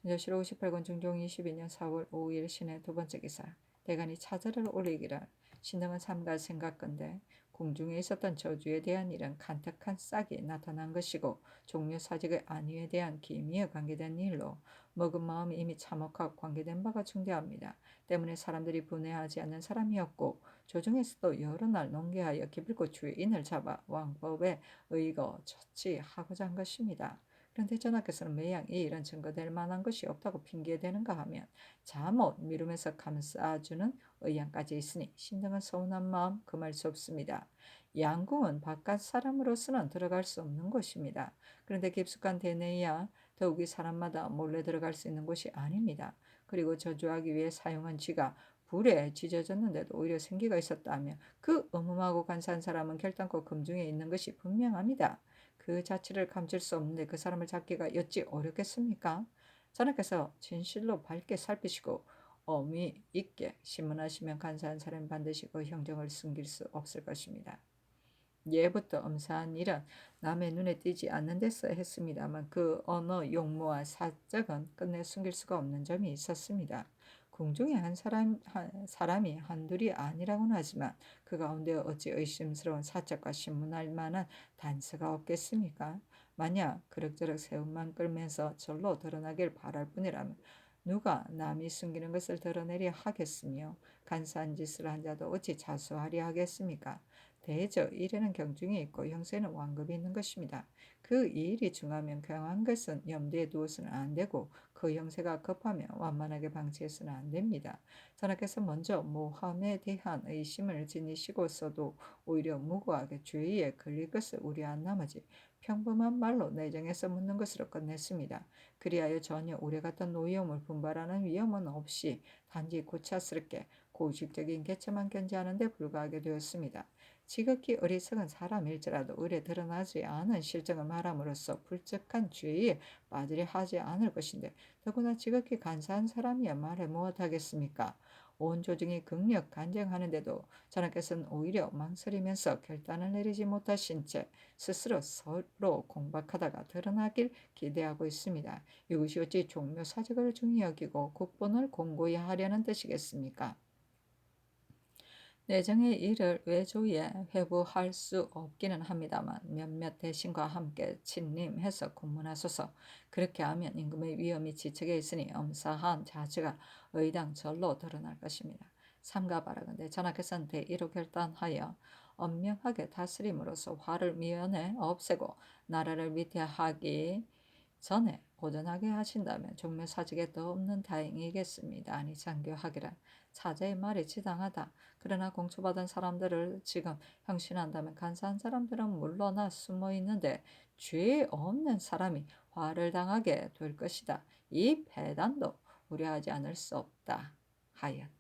진조실 58권 중종 22년 4월 5일 신의 두 번째 기사. 대간이 차절을 올리기를 신등은 삼가 생각건대 궁중에 있었던 저주에 대한 일은 간택한 싹이 나타난 것이고 종묘사직의 안위에 대한 기미에 관계된 일로 먹은 마음이 이미 참혹하고 관계된 바가 중대합니다. 때문에 사람들이 분해하지 않는 사람이었고 조정에서도 여러 날 농계하여 기필코 주인을 잡아 왕법에 의거 처치하고자 한 것입니다. 그런데 전하께서는 매양 이 일은 증거될 만한 것이 없다고 핑계대는가 하면 잠옷 미루면서 감싸주는 의향까지 있으니 신등은 서운한 마음 금할 수 없습니다. 양궁은 바깥 사람으로서는 들어갈 수 없는 곳입니다. 그런데 깊숙한 대내야 더욱이 사람마다 몰래 들어갈 수 있는 곳이 아닙니다. 그리고 저주하기 위해 사용한 쥐가 불에 찢어졌는데도 오히려 생기가 있었다면 그 음음하고 간사한 사람은 결단코 금중에 있는 것이 분명합니다. 그 자취를 감출 수 없는데 그 사람을 잡기가 여찌 어렵겠습니까? 전하께서 진실로 밝게 살피시고 어미 있게 신문하시면 간사한 사람은 반드시 그 형정을 숨길 수 없을 것입니다. 예부터 엄사한 일은 남의 눈에 띄지 않는 데서 했습니다만 그 언어 용모와 사적은 끝내 숨길 수가 없는 점이 있었습니다. 궁중에 한 사람이 한둘이 아니라고는 하지만 그 가운데 어찌 의심스러운 사적과 신문할 만한 단서가 없겠습니까? 만약 그럭저럭 세움만 끌면서 절로 드러나길 바랄 뿐이라면 누가 남이 숨기는 것을 드러내려 하겠으며 간사한 짓을 한 자도 어찌 자수하려 하겠습니까? 대저 일에는 경중이 있고 형세는 완급이 있는 것입니다. 그 일이 중하면 경한 것은 염두에 두어서는 안 되고 그 형세가 급하면 완만하게 방치해서는 안 됩니다. 전하께서 먼저 모함에 대한 의심을 지니시고서도 오히려 무고하게 죄에 걸릴 것을 우려한 나머지 평범한 말로 내정해서 묻는 것으로 끝냈습니다. 그리하여 전혀 우려 같은 노여움을 분발하는 위험은 없이 단지 고차스럽게 고식적인 개체만 견지하는 데 불과하게 되었습니다. 지극히 어리석은 사람일지라도 을에 드러나지 않은 실정을 말함으로써 불적한 죄에 빠지려 하지 않을 것인데 더구나 지극히 간사한 사람이야 말해 무엇하겠습니까? 온 조정이 극력 간쟁하는데도 전하께서는 오히려 망설이면서 결단을 내리지 못하신 채 스스로 서로 공박하다가 드러나길 기대하고 있습니다. 이것이 어찌 종묘 사직을 중히 여기고 국본을 공고히 하려는 뜻이겠습니까? 내정의 일을 외조에 회부할 수 없기는 합니다만 몇몇 대신과 함께 친림해서 공문하소서. 그렇게 하면 임금의 위험이 지척에 있으니 엄사한 자주가 의당 절로 드러날 것입니다. 삼가바라건대 전하께서는 대의로 결단하여 엄명하게 다스림으로써 화를 미연에 없애고 나라를 위태하기 전에 고전하게 하신다면 종묘사직에 더 없는 다행이겠습니다. 아니 장교하기란 차자의 말이 지당하다. 그러나 공초받은 사람들을 지금 형신한다면 간사한 사람들은 물러나 숨어 있는데 죄 없는 사람이 화를 당하게 될 것이다. 이 배단도 우려하지 않을 수 없다. 하였다.